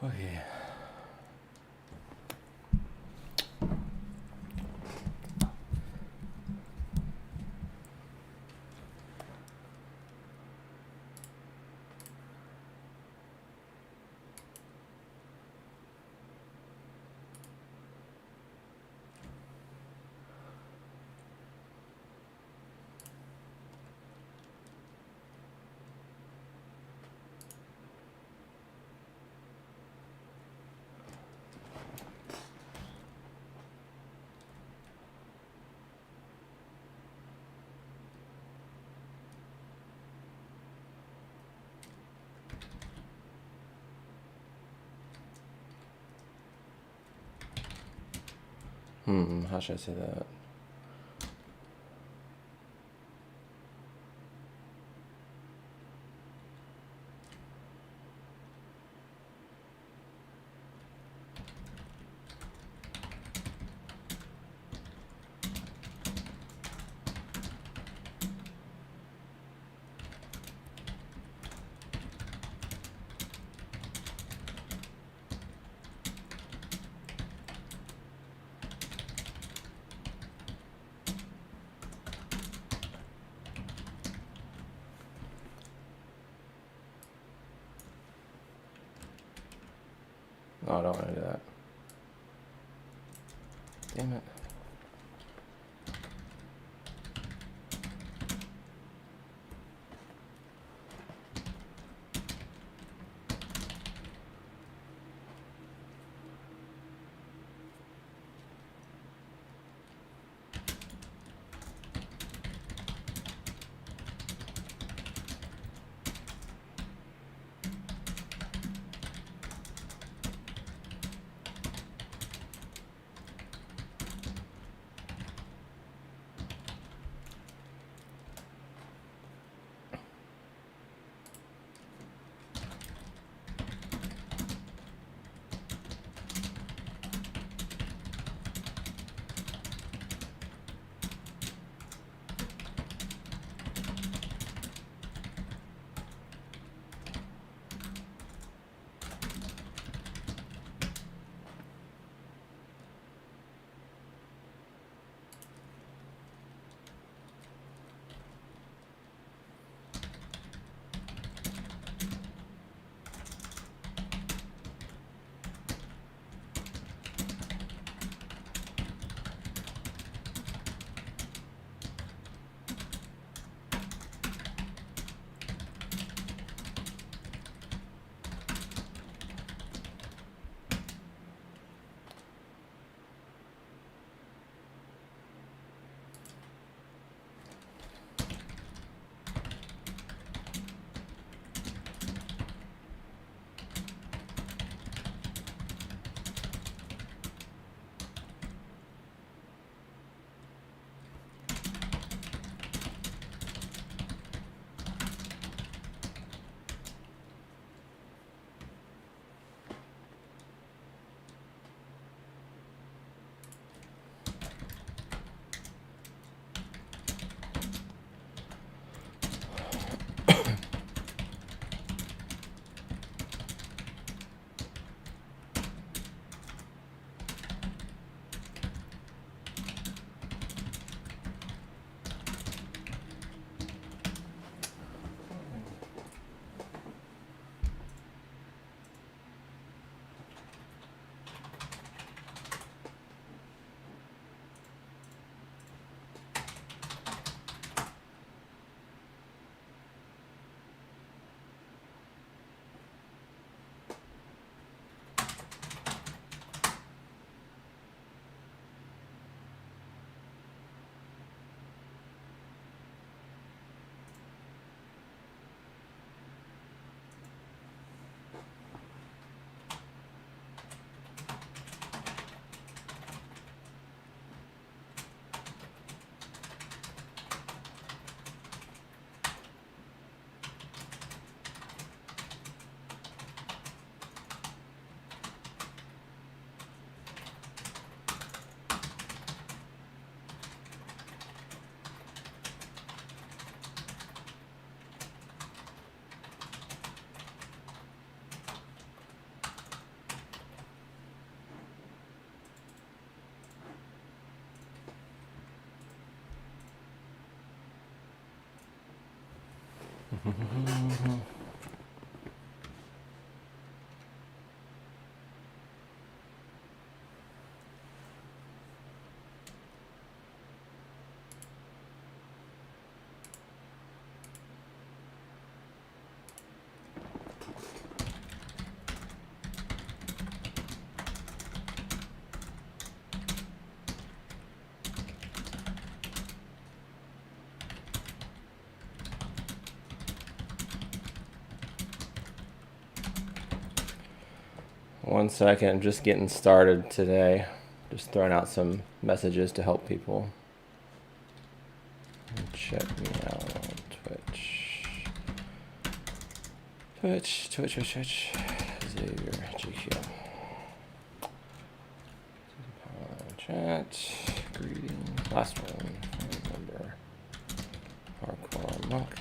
Okay. How should I say that? Oh, I don't want to do that. Damn it. 1 second, I'm just getting started today. Just throwing out some messages to help people. Check me out on Twitch. Twitch. Xavier GQ. Chat. Greetings. Last one. Remember. Hardcore monk.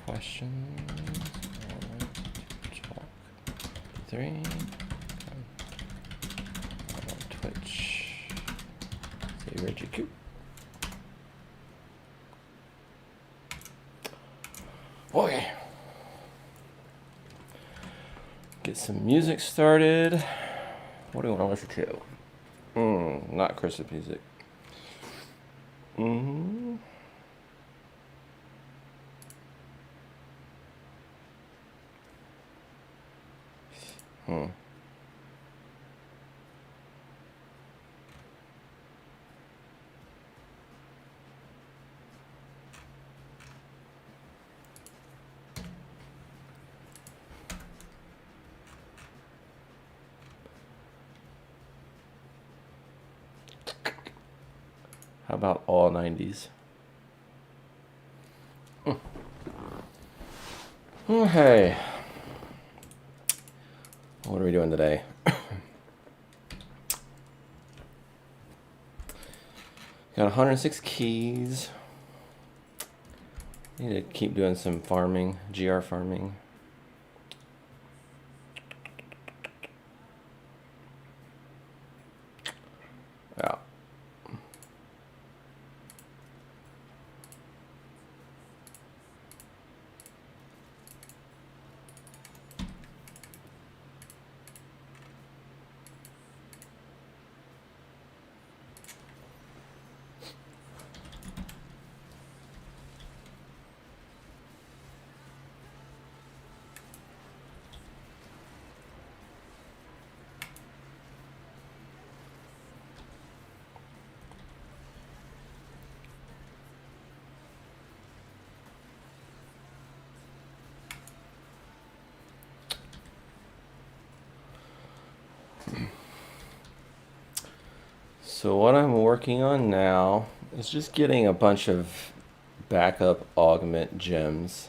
Questions. 3. On Twitch. Xavier GQ. Okay. Get some music started. What do you want to listen to? Not Chris's music. How about all 90s? Hey. What are we doing today? Got 106 keys. Need to keep doing some farming, GR farming. Yeah. So what I'm working on now is just getting a bunch of backup augment gems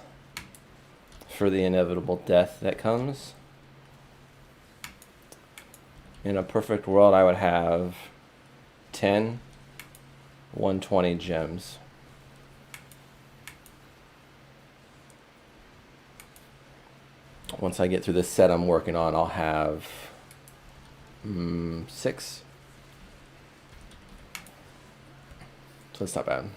for the inevitable death that comes. In a perfect world, I would have 10 120 gems. Once I get through the set I'm working on, I'll have 6. So it's not bad.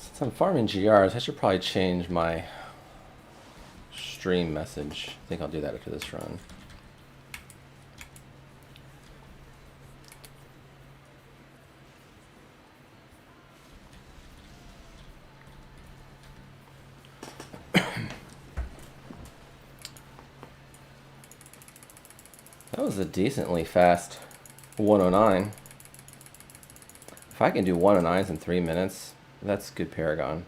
Since I'm farming GRs, I should probably change my stream message. I think I'll do that after this run. That was a decently fast 109. If I can do 109s in 3 minutes, that's good Paragon.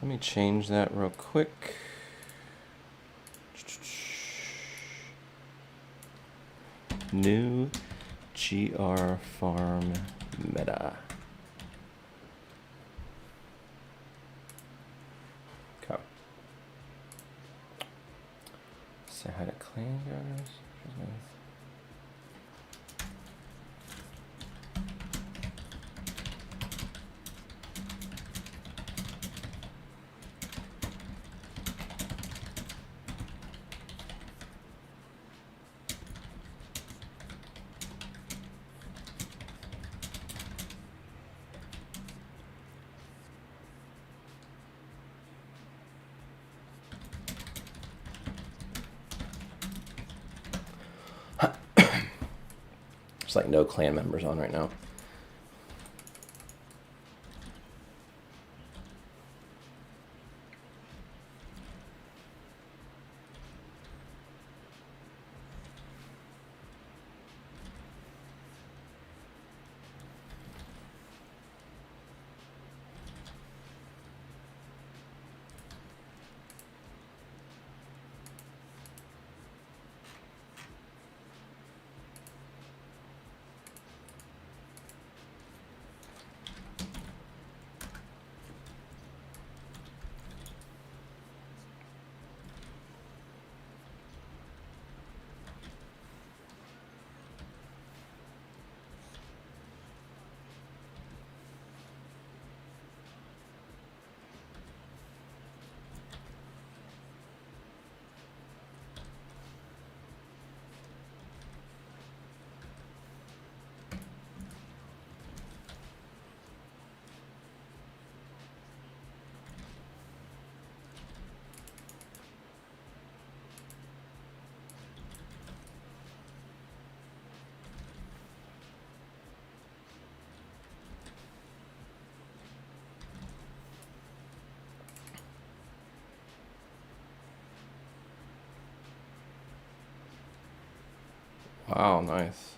Let me change that real quick. New GR farm meta. Okay. So how to clean guys. There's like no clan members on right now. Wow, nice.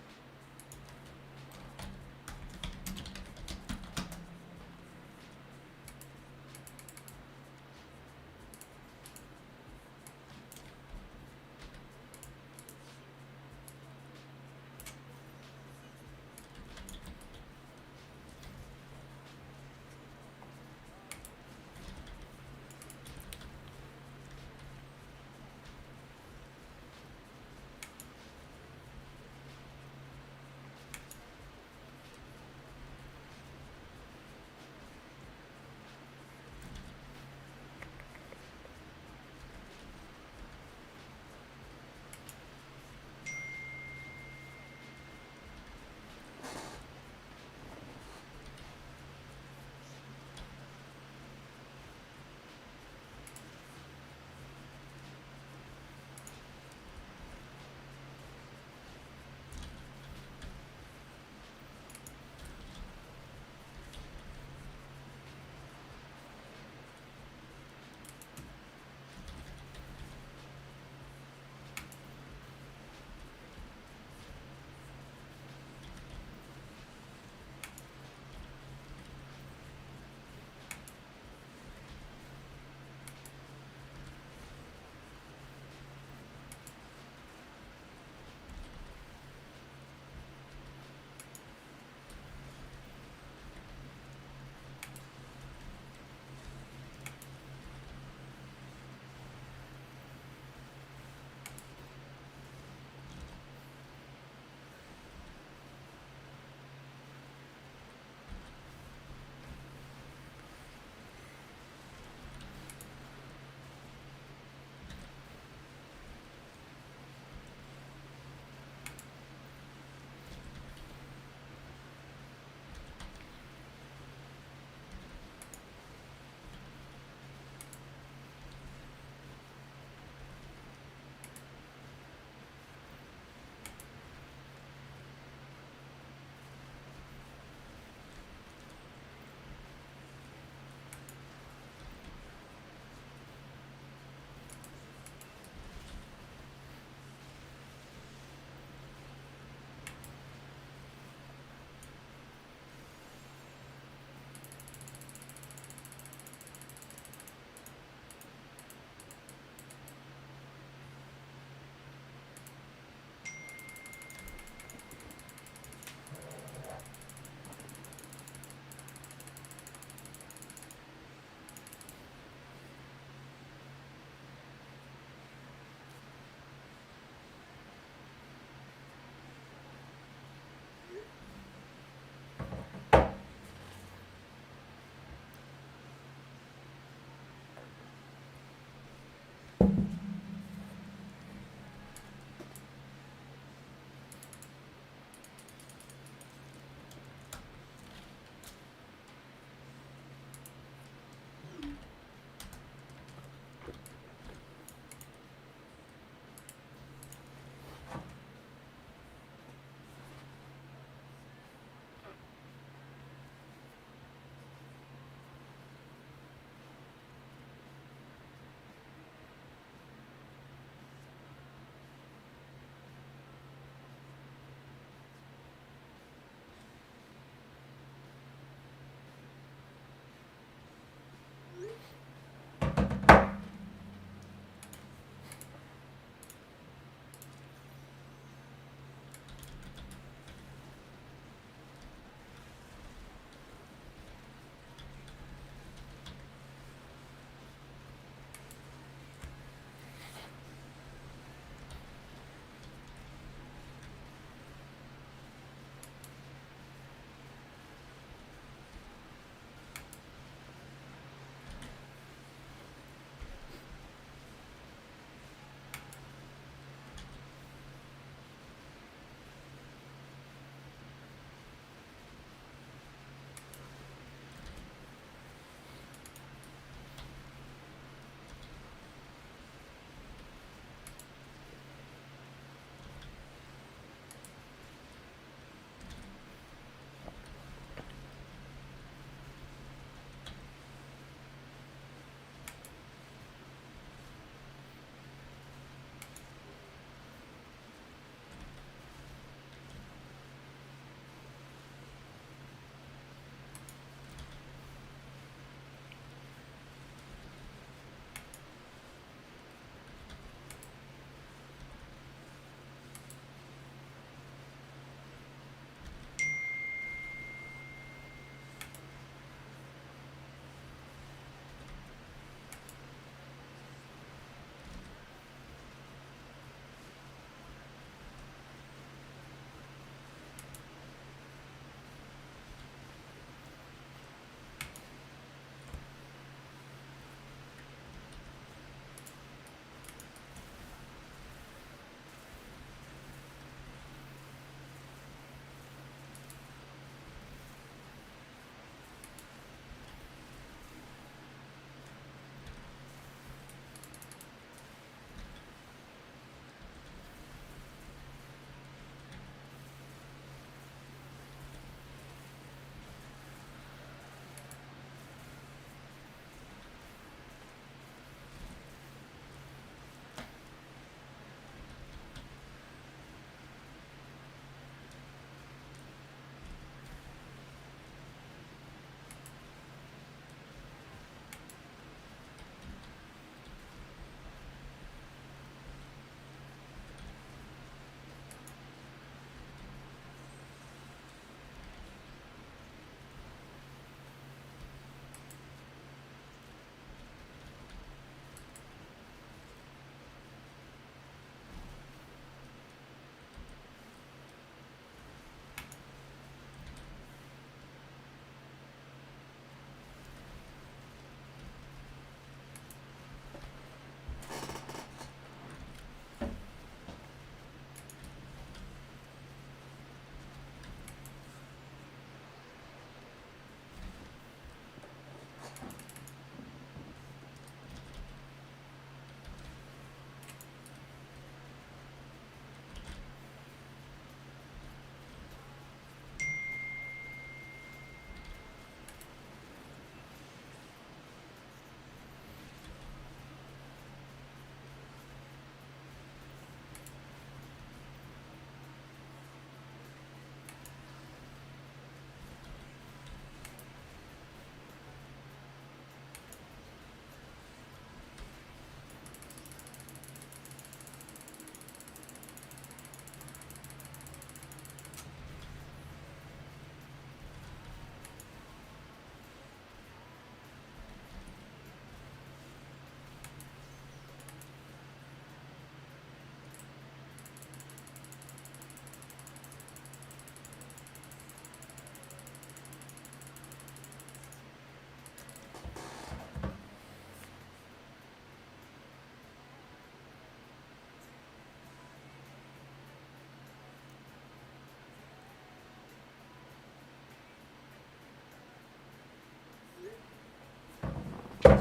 Oh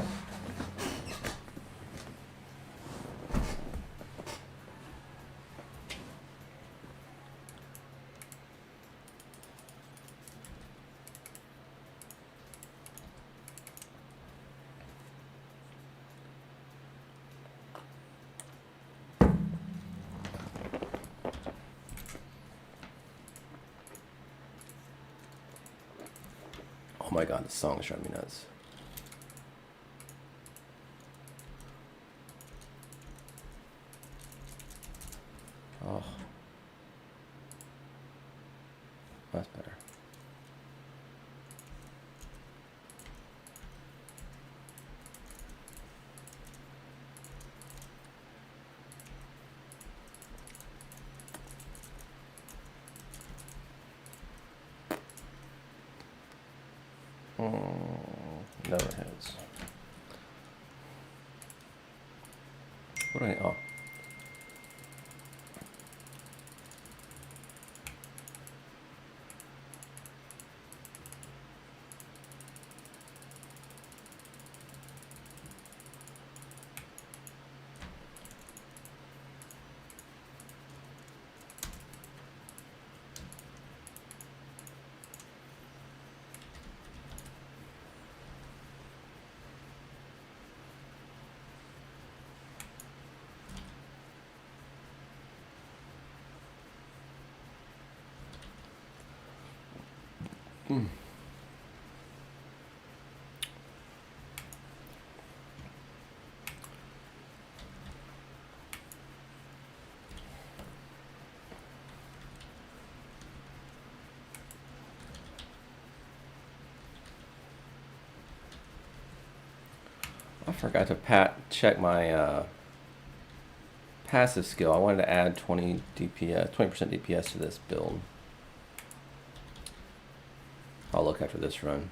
my god, this song is driving me nuts. Oh. That's better. Never hits. What do I... Oh. I forgot to check my passive skill. I wanted to add 20 DPS, 20% DPS to this build. I'll look after this run.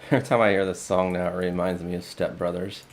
Every time I hear this song now, it reminds me of Step Brothers.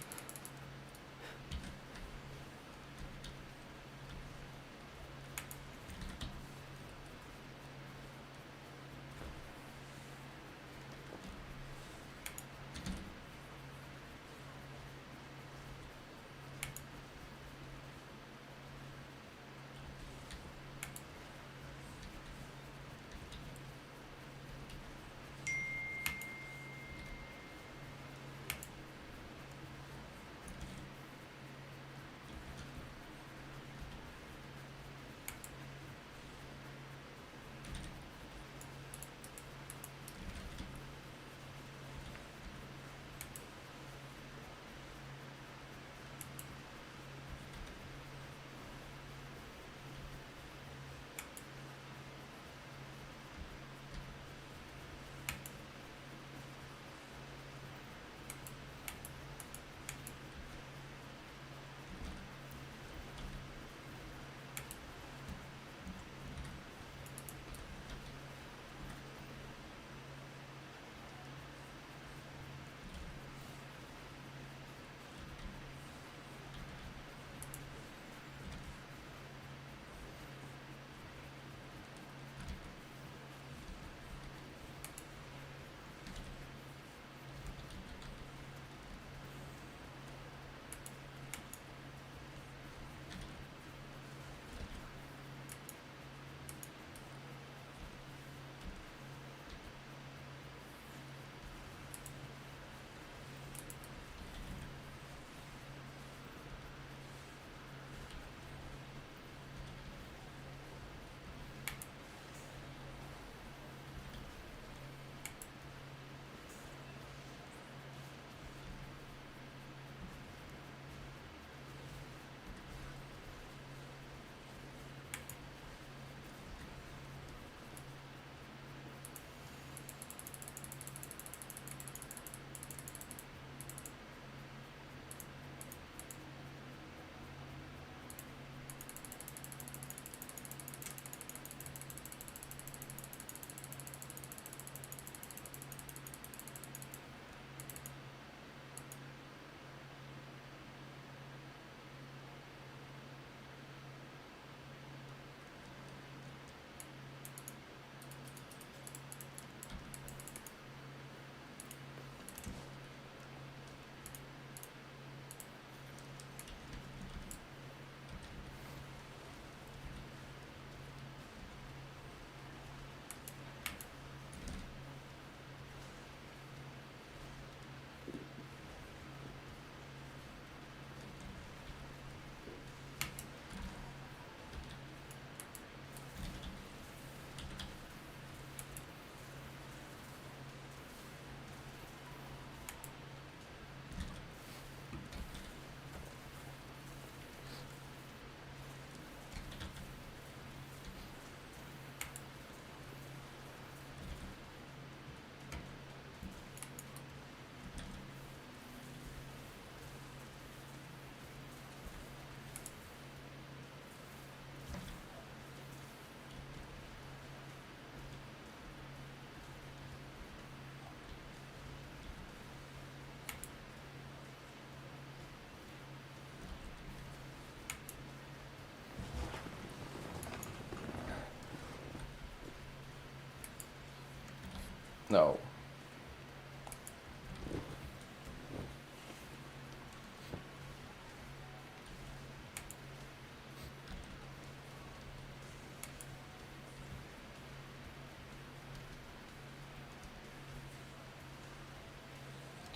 No.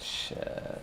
Shit.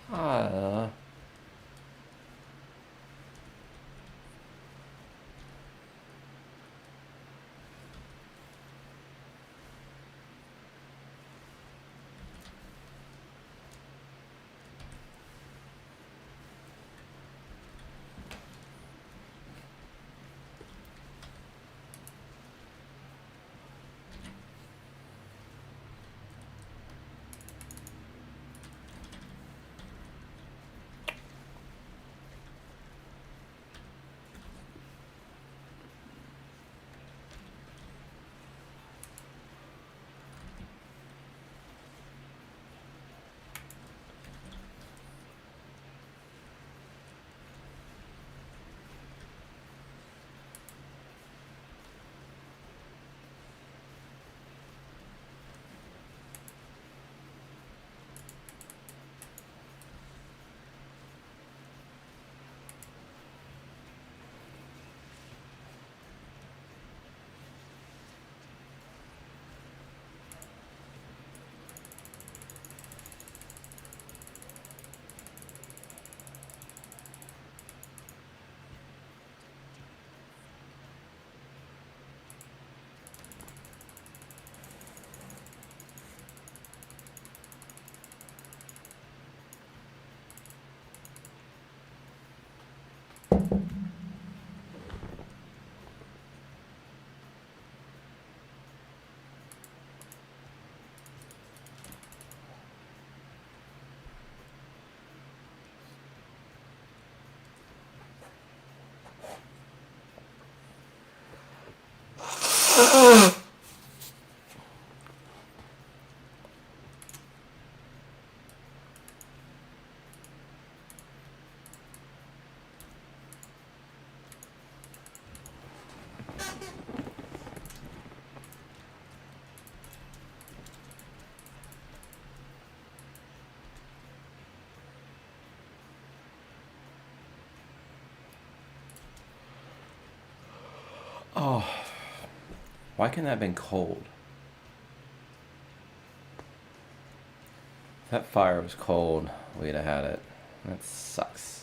Ah. Oh. Why couldn't that have been cold? If that fire was cold, we'd have had it. That sucks.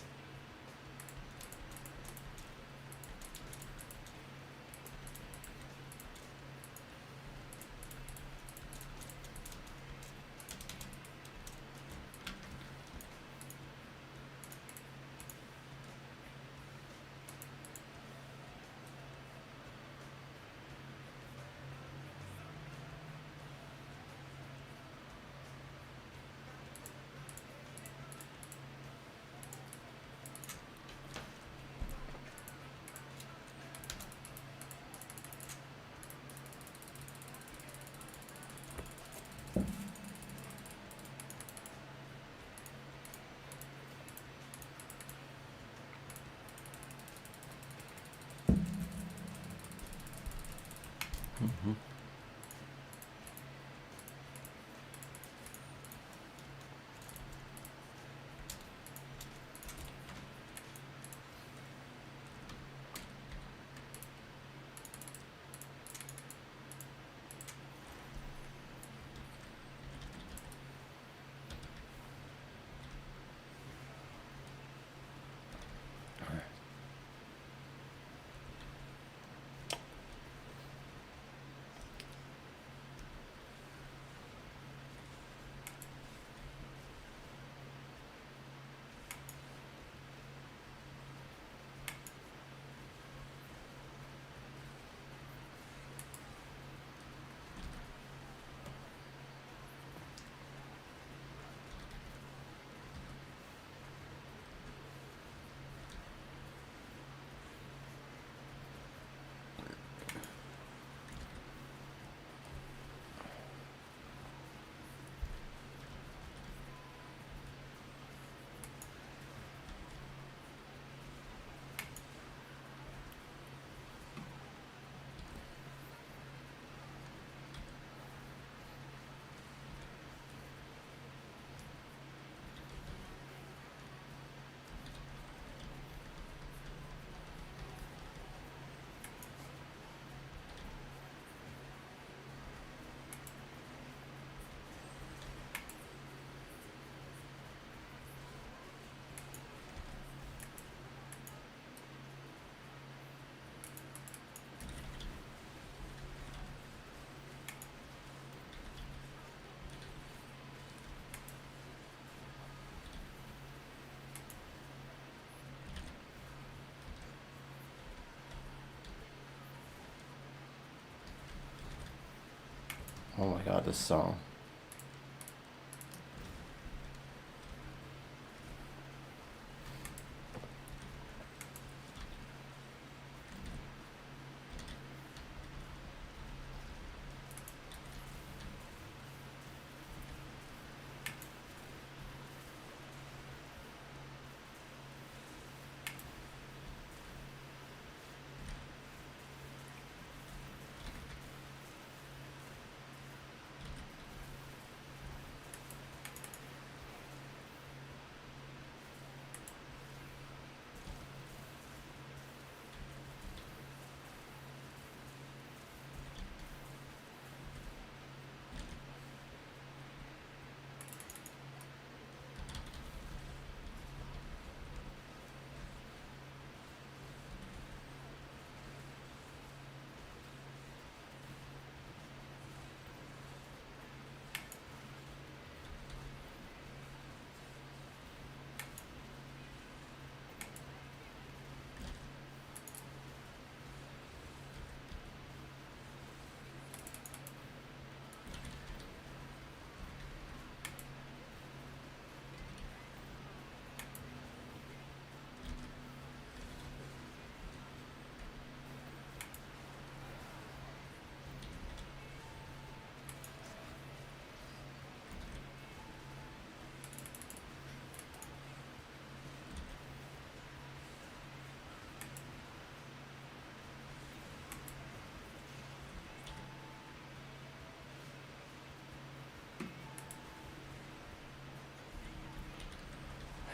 Oh my god, this song.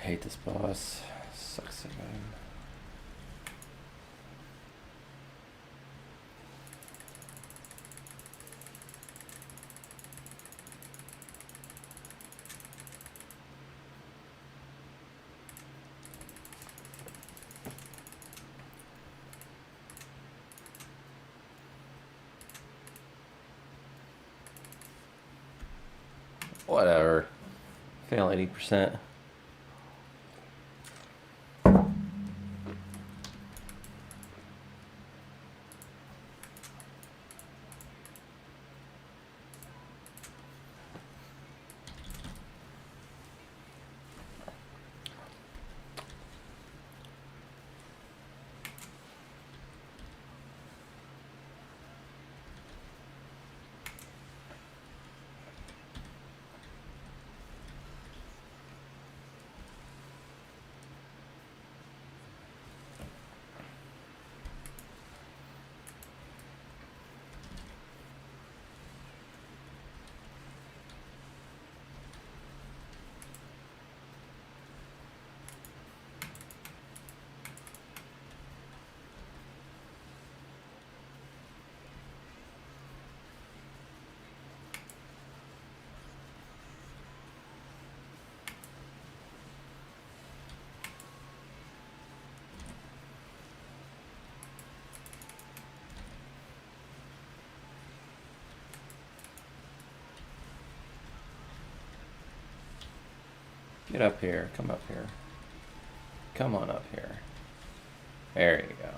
I hate this boss. Sucks so bad. Whatever. Fail 80%. Get up here. Come up here. Come on up here. There you go.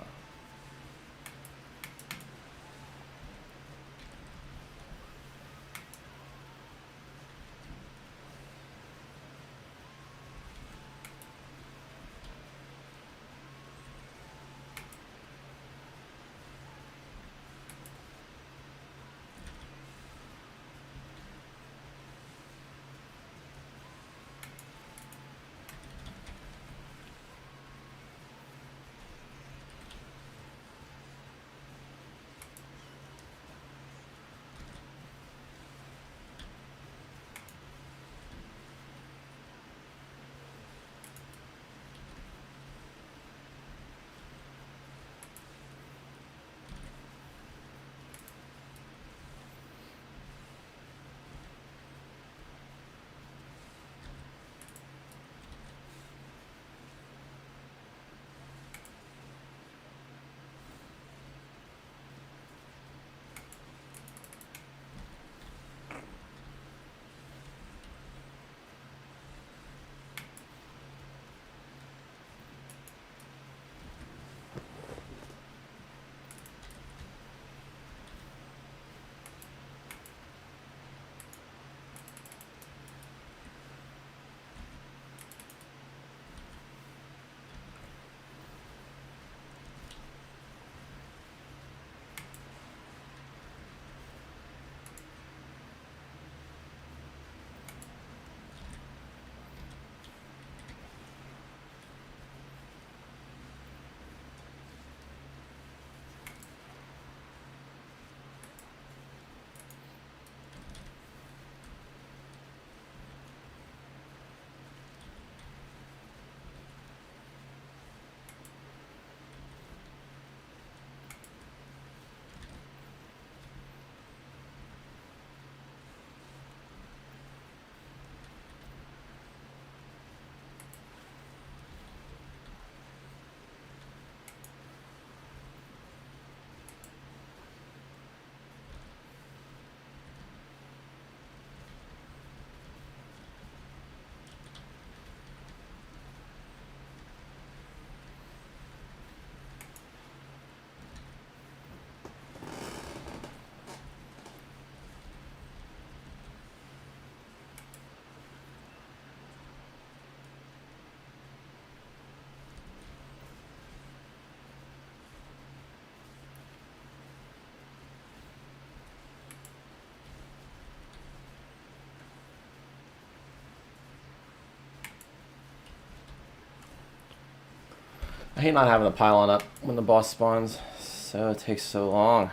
I hate not having the pylon up when the boss spawns, so it takes so long.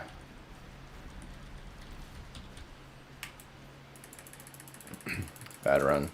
Bad run.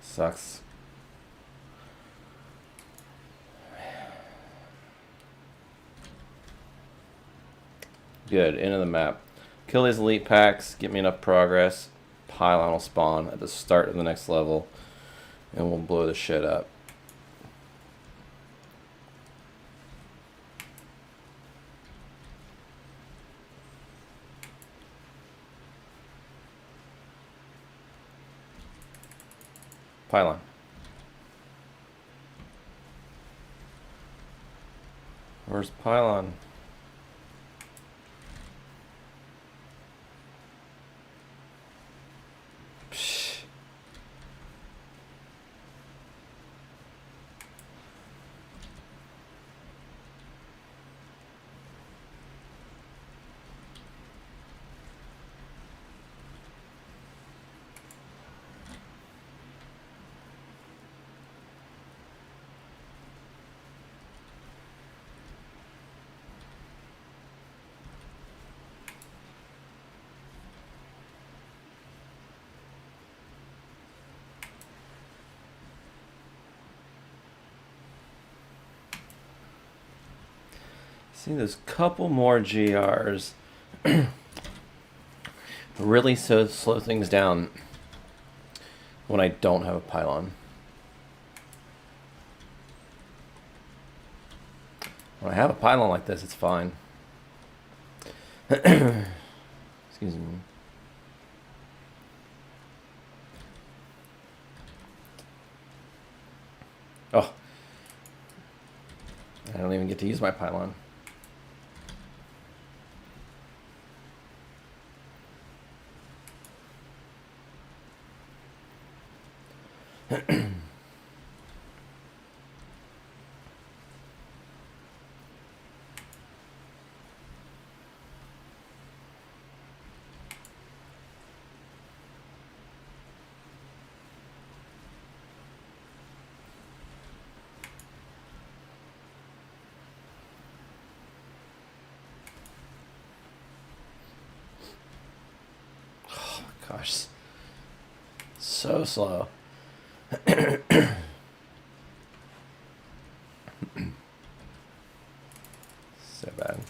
Sucks. Good, end of the map. Kill these elite packs, get me enough progress. Pylon will spawn at the start of the next level, and we'll blow the shit up. Pylon. Where's Pylon? Psh. See, there's a couple more GRs. Really slow things down when I don't have a pylon. When I have a pylon like this, it's fine. Excuse me. Oh. I don't even get to use my pylon. Gosh, so slow. So bad.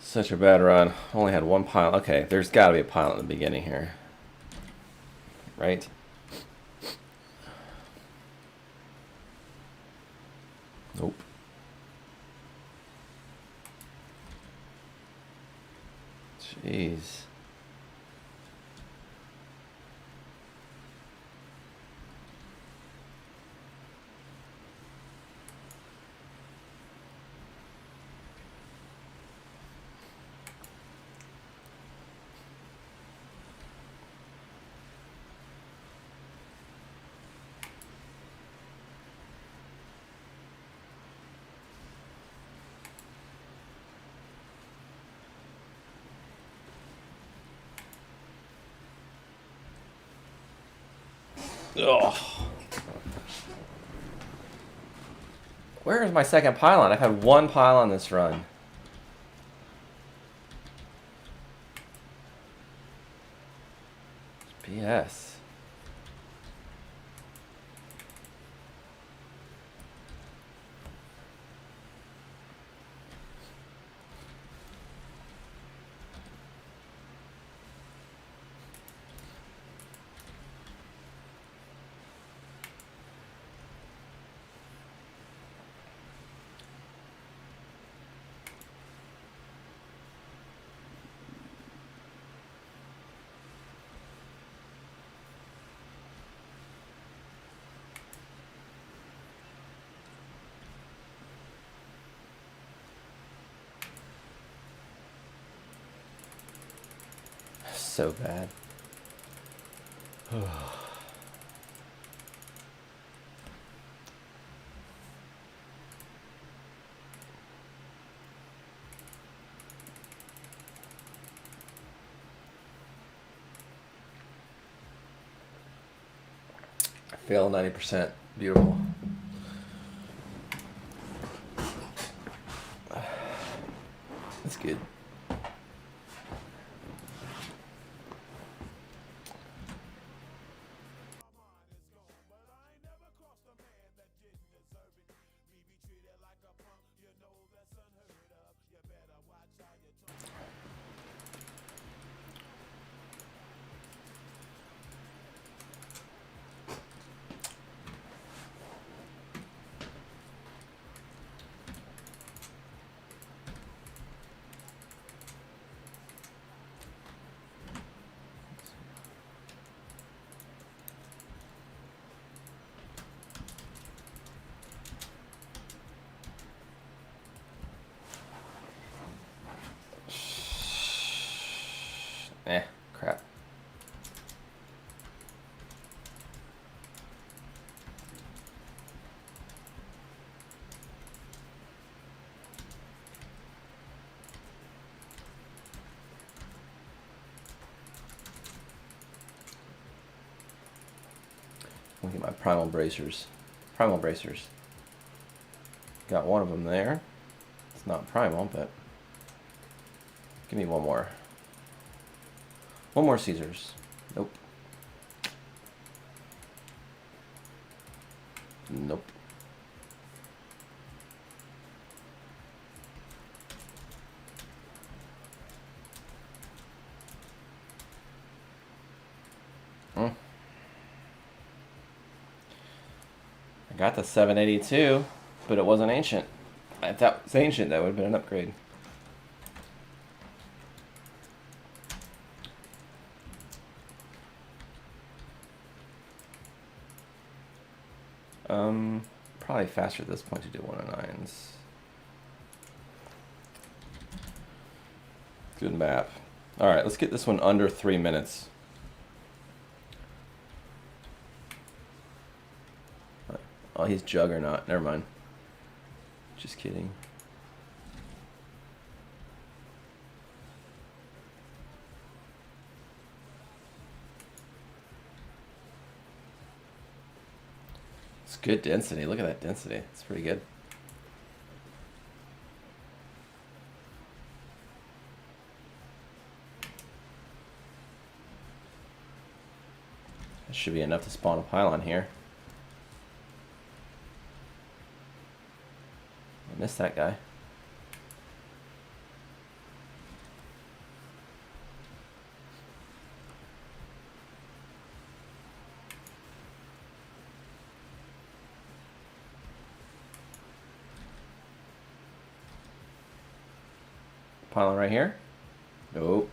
Such a bad run. Only had one pile. Okay, there's got to be a pile in the beginning here. Right? Nope. Jeez. Ugh. Where is my second pylon? I've had one pylon this run. BS. So bad. Fail 90%. Beautiful. That's good. Crap. Look at my primal bracers. Primal bracers. Got one of them there. It's not primal, but give me one more. One more Caesars. Nope. Nope. I got the 782, but it wasn't ancient. If that was ancient, that would have been an upgrade. Probably faster at this point to do 109s. Good map. All right, let's get this one under 3 minutes. Oh, he's Juggernaut. Never mind. Just kidding. It's good density. Look at that density. It's pretty good. That should be enough to spawn a pylon here. I missed that guy. pylon right here. Nope.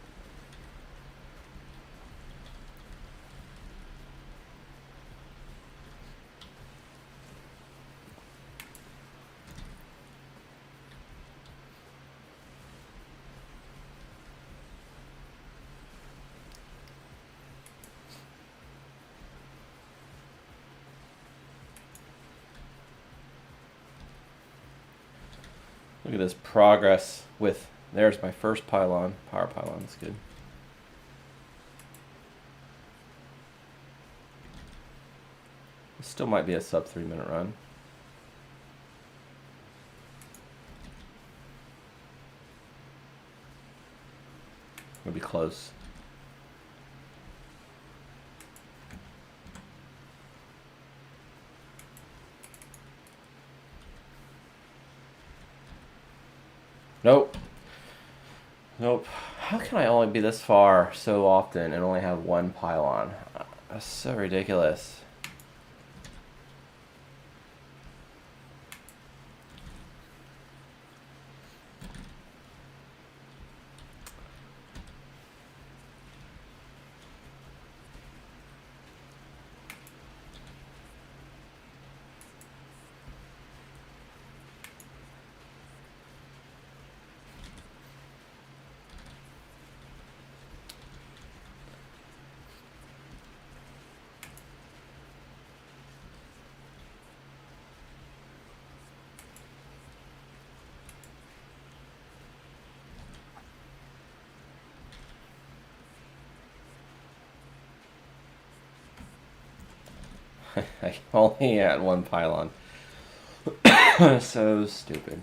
Look at this progress with, there's my first pylon, power pylon, that's good. This still might be a sub 3 minute run. We'll be close. Nope. Nope. How can I only be this far so often and only have one pylon? That's so ridiculous. I only had one pylon. So stupid.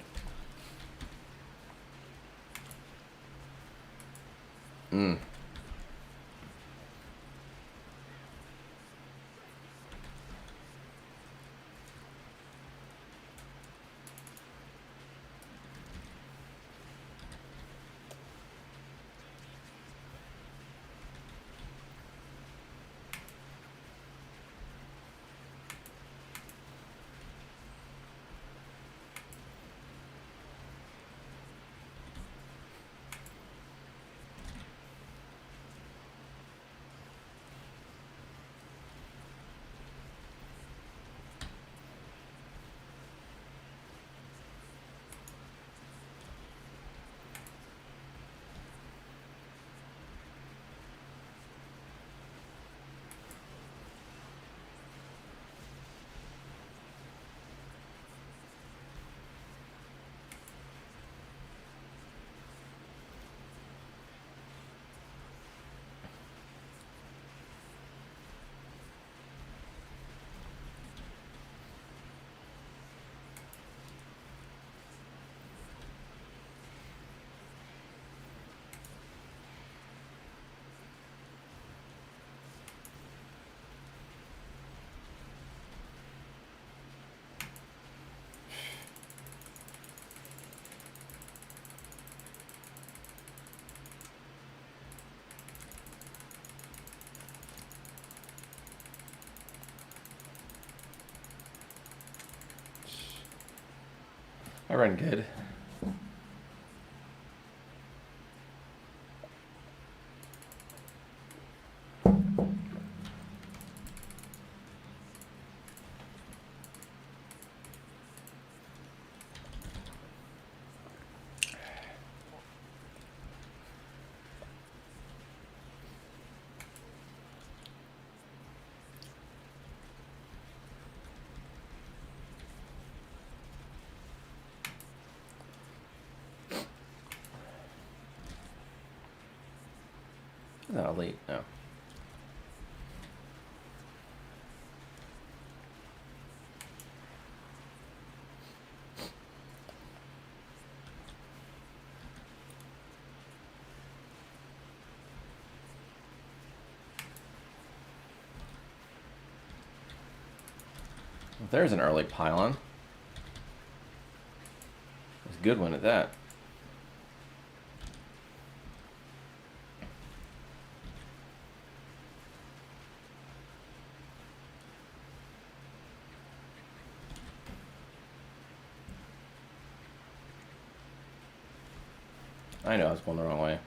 I run good. Not elite, no. There's an early pylon. It's a good one at that. I know I was going the wrong way.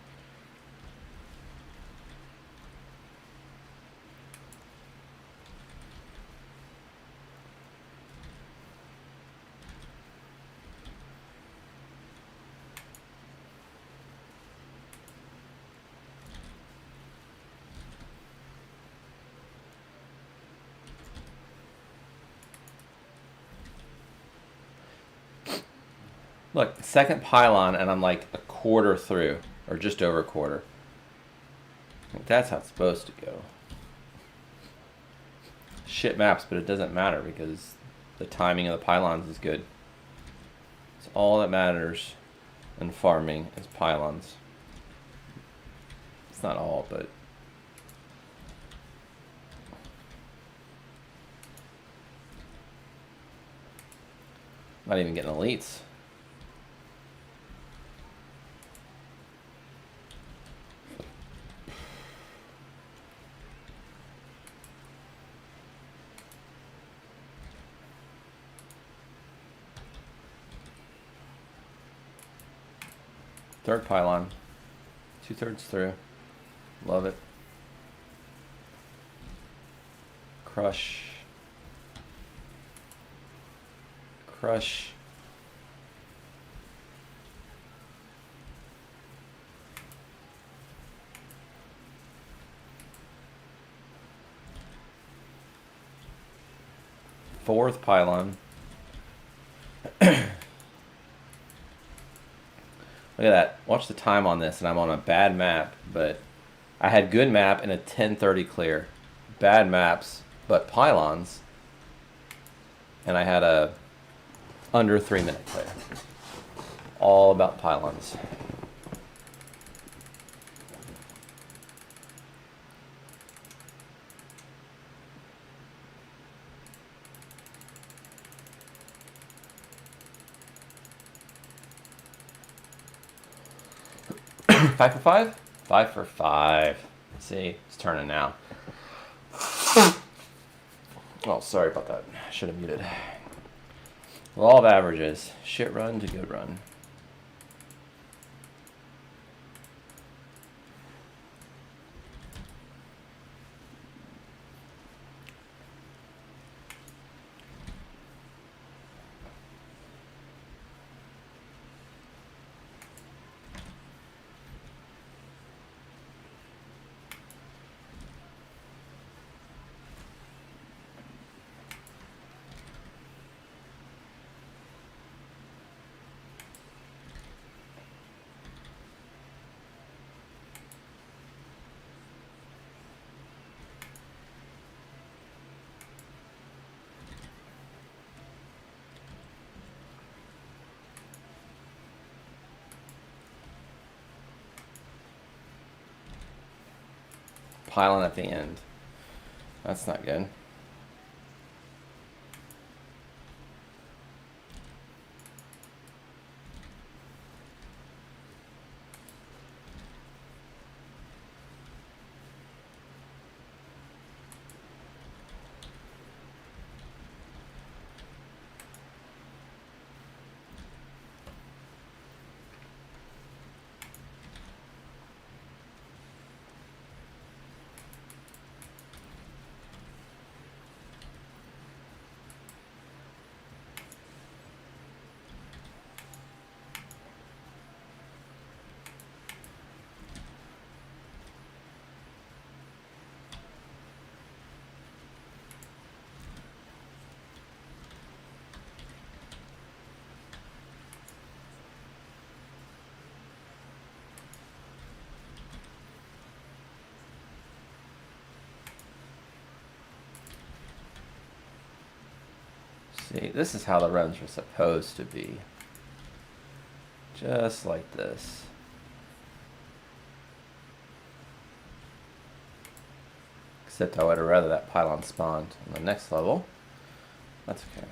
Look, second pylon, and I'm like a quarter through, or just over a quarter. That's how it's supposed to go. Shit maps, but it doesn't matter because the timing of the pylons is good. It's all that matters in farming is pylons. It's not all, but not even getting elites. Third pylon, 2/3 through. Love it. Crush. Crush. Fourth pylon. Look at that. Watch the time on this, and I'm on a bad map, but I had good map and a 10:30 clear. Bad maps, but pylons, and I had a under 3-minute clear. All about pylons. Five for five? 5 for 5. See, it's turning now. Oh, sorry about that. Should have muted. Law of averages. Shit run to good run. Pylon at the end. That's not good. See, this is how the runs are supposed to be. Just like this. Except I would have rather that pylon spawned on the next level. That's okay.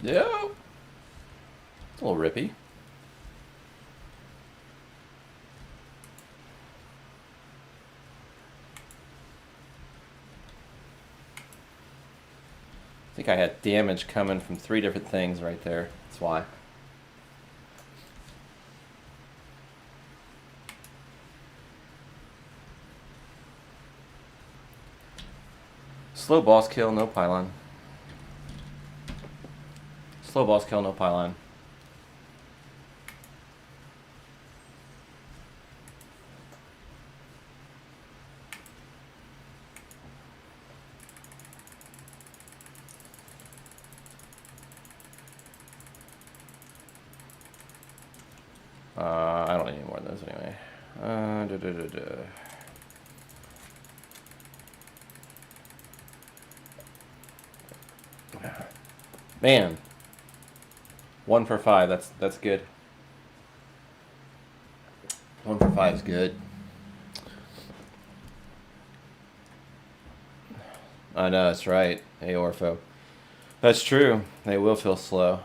Yeah. It's a little rippy. I think I had damage coming from 3 different things right there. That's why. Slow boss kill, no pylon. Slow boss kill, no pylon. I don't need any more of those anyway. Man, 1 for 5. That's good. 1 for 5 is good. I know, that's right. Hey, Orpho. That's true. They will feel slow.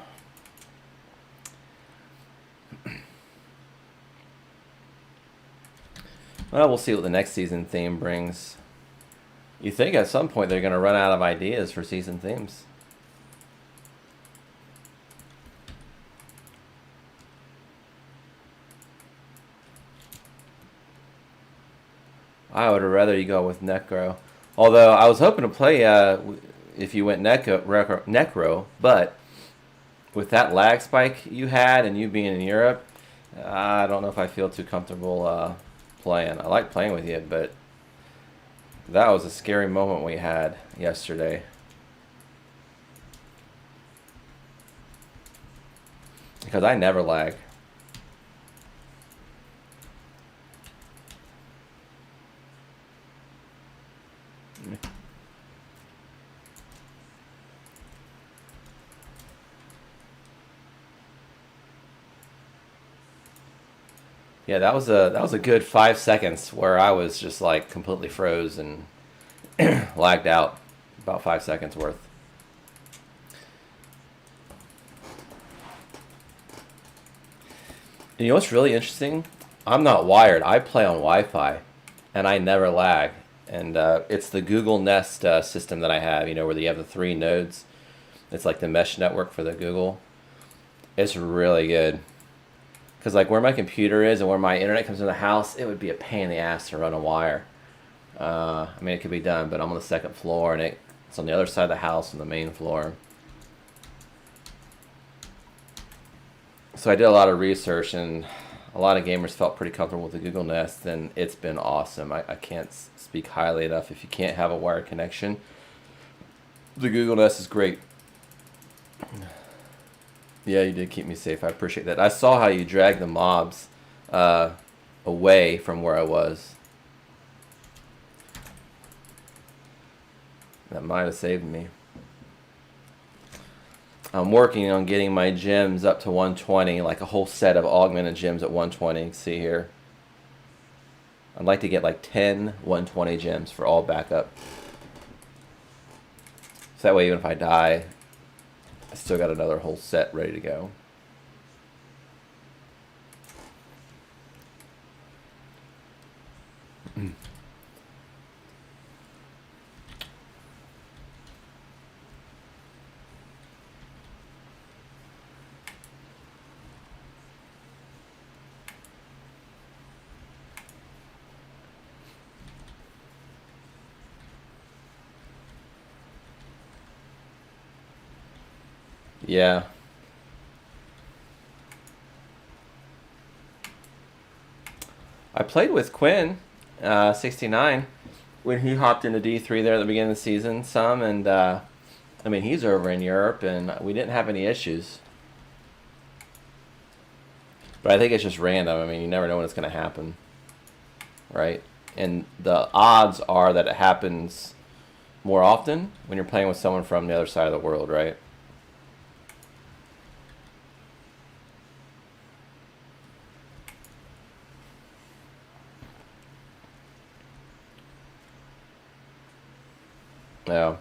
Well, we'll see what the next season theme brings. You think at some point they're going to run out of ideas for season themes. I would rather you go with Necro. Although I was hoping to play if you went Necro, but with that lag spike you had and you being in Europe, I don't know if I feel too comfortable playing. I like playing with you, but that was a scary moment we had yesterday. Because I never lag. Yeah, that was a good 5 seconds where I was just like completely froze and lagged out. About 5 seconds worth. And you know what's really interesting? I'm not wired. I play on Wi-Fi, and I never lag. And it's the Google Nest system that I have. You know, where you have the 3 nodes. It's like the mesh network for the Google. It's really good. Because like where my computer is and where my internet comes in the house, it would be a pain in the ass to run a wire. I mean, it could be done, but I'm on the 2nd floor, and it's on the other side of the house on the main floor. So I did a lot of research, and a lot of gamers felt pretty comfortable with the Google Nest, and it's been awesome. I can't speak highly enough. If you can't have a wired connection, the Google Nest is great. Yeah, you did keep me safe. I appreciate that. I saw how you dragged the mobs away from where I was. That might have saved me. I'm working on getting my gems up to 120, like a whole set of augmented gems at 120. See here. I'd like to get like 10 120 gems for all backup. So that way, even if I die, I still got another whole set ready to go. Yeah. I played with Quinn, 69, when he hopped into D3 there at the beginning of the season some, and I mean, he's over in Europe, and we didn't have any issues. But I think it's just random. I mean, you never know when it's going to happen, right? And the odds are that it happens more often when you're playing with someone from the other side of the world, right? Yeah.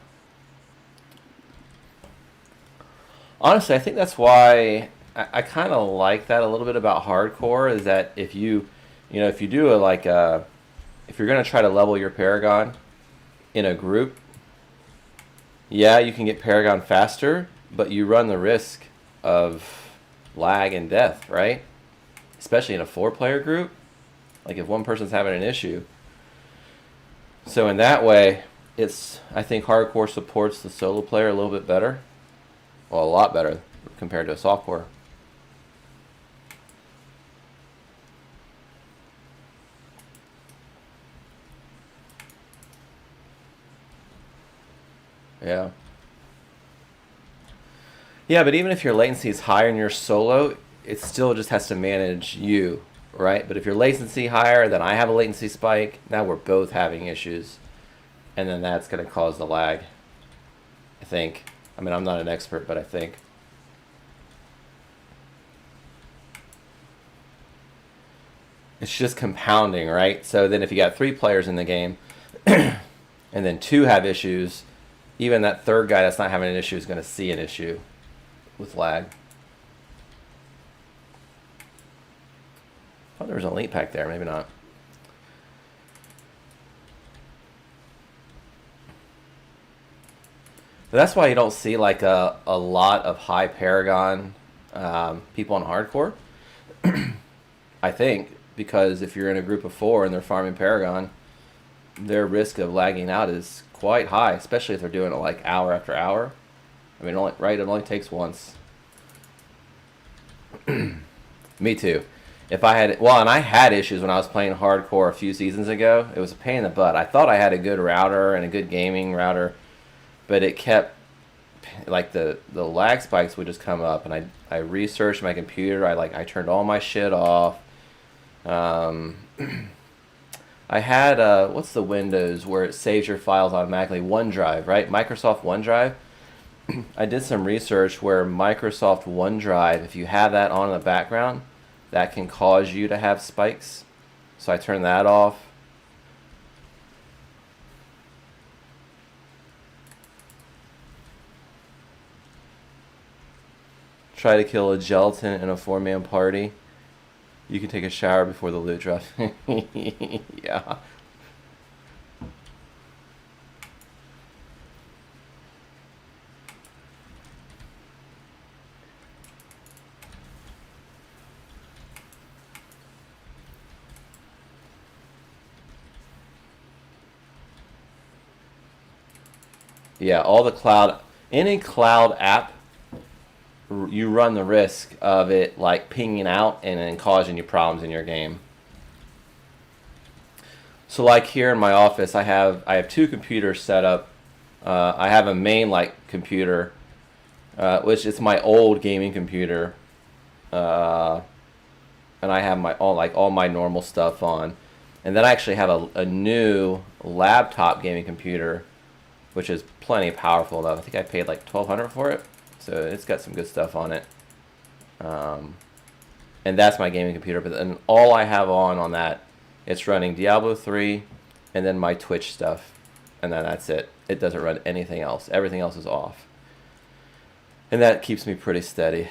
Honestly, I think that's why I kind of like that a little bit about hardcore. Is that if if you do if you're gonna try to level your Paragon in a group, yeah, you can get Paragon faster, but you run the risk of lag and death, right? Especially in a 4-player group. Like if one person's having an issue. So in that way, I think hardcore supports the solo player a little bit better. Well, a lot better compared to a softcore. Yeah. Yeah, but even if your latency is higher in your solo, it still just has to manage you, right? But if your latency higher, then I have a latency spike. Now we're both having issues. And then that's going to cause the lag, I think. I mean, I'm not an expert, but I think. It's just compounding, right? So then if you got 3 players in the game, and then 2 have issues, even that third guy that's not having an issue is going to see an issue with lag. Oh, there was a link pack there. Maybe not. But that's why you don't see like a lot of high Paragon people on hardcore. I think because if you're in a group of 4 and they're farming Paragon, their risk of lagging out is quite high, especially if they're doing it like hour after hour. I mean, it only takes once. Me too. If I had, well, and I had issues when I was playing hardcore a few seasons ago. It was a pain in the butt. I thought I had a good router and a good gaming router, but it kept, like the lag spikes would just come up, and I researched my computer. I turned all my shit off. I had what's the Windows where it saves your files automatically? OneDrive, right? Microsoft OneDrive. I did some research where Microsoft OneDrive, if you have that on in the background, that can cause you to have spikes. So I turned that off. Try to kill a gelatin in a 4-man party. You can take a shower before the loot drop. Yeah. Yeah, any cloud app, you run the risk of it like pinging out and then causing you problems in your game. So like here in my office, I have 2 computers set up. I have a main computer, which is my old gaming computer, and I have all my normal stuff on, and then I actually have a new laptop gaming computer, which is plenty powerful enough. I think I paid like $1,200 for it, so it's got some good stuff on it. And that's my gaming computer. But then all I have on that, it's running Diablo 3, and then my Twitch stuff, and then that's it. It doesn't run anything else. Everything else is off, and that keeps me pretty steady.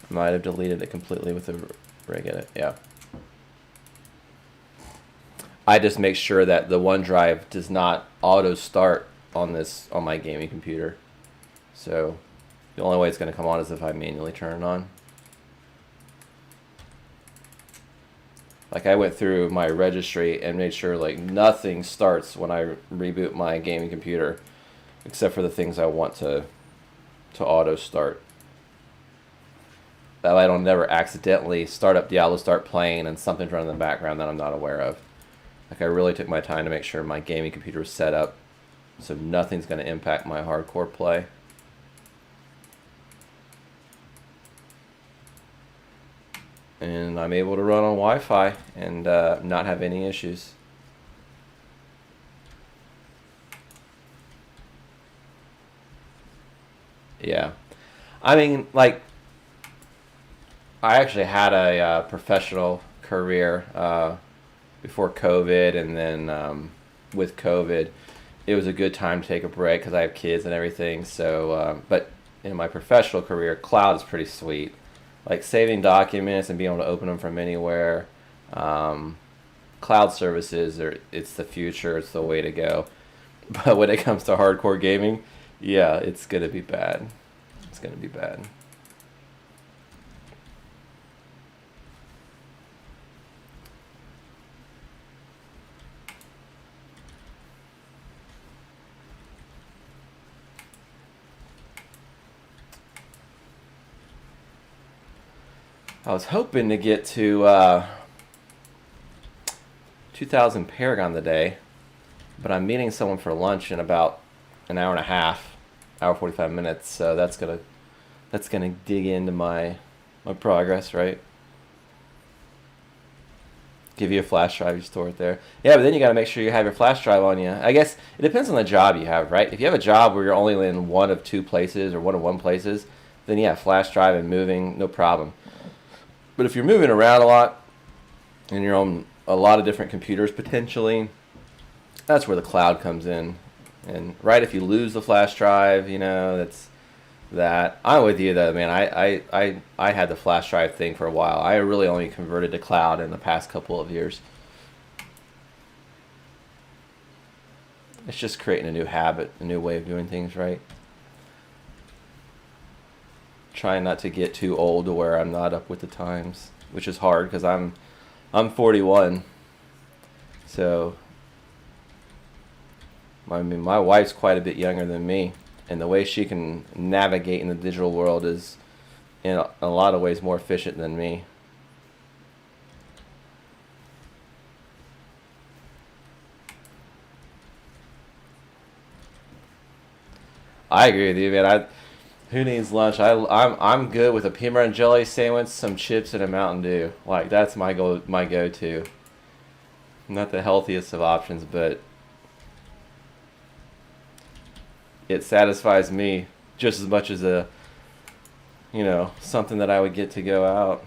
Might have deleted it completely with the rig edit. Yeah. I just make sure that the OneDrive does not auto start on my gaming computer. So the only way it's going to come on is if I manually turn it on. Like I went through my registry and made sure like nothing starts when I reboot my gaming computer, except for the things I want to auto start. That way I don't never accidentally start up Diablo, start playing, and something's running in the background that I'm not aware of. Like I really took my time to make sure my gaming computer was set up so nothing's going to impact my hardcore play. And I'm able to run on Wi-Fi and not have any issues. Yeah. I mean, like, I actually had a professional career before COVID, and then with COVID, it was a good time to take a break because I have kids and everything. So, but in my professional career, cloud is pretty sweet. Like saving documents and being able to open them from anywhere. Cloud services it's the future. It's the way to go. But when it comes to hardcore gaming, yeah, it's gonna be bad. It's gonna be bad. I was hoping to get to 2000para today, but I'm meeting someone for lunch in about an hour and a half, hour 45 minutes. So that's gonna dig into my progress, right? Give you a flash drive, you store it there. Yeah, but then you got to make sure you have your flash drive on you. I guess it depends on the job you have, right? If you have a job where you're only in one of two places or one of one places, then yeah, flash drive and moving, no problem. But if you're moving around a lot and you're on a lot of different computers potentially, that's where the cloud comes in. And right, if you lose the flash drive, you know, that's that. I'm with you though, man. I had the flash drive thing for a while. I really only converted to cloud in the past couple of years. It's just creating a new habit, a new way of doing things, right? Trying not to get too old to where I'm not up with the times, which is hard because I'm 41. So I mean, my wife's quite a bit younger than me, and the way she can navigate in the digital world is in a lot of ways more efficient than me. I agree with you, man. Who needs lunch? I'm good with a peanut butter and jelly sandwich, some chips, and a Mountain Dew. Like that's my go-to. Not the healthiest of options, but it satisfies me just as much as something that I would get to go out.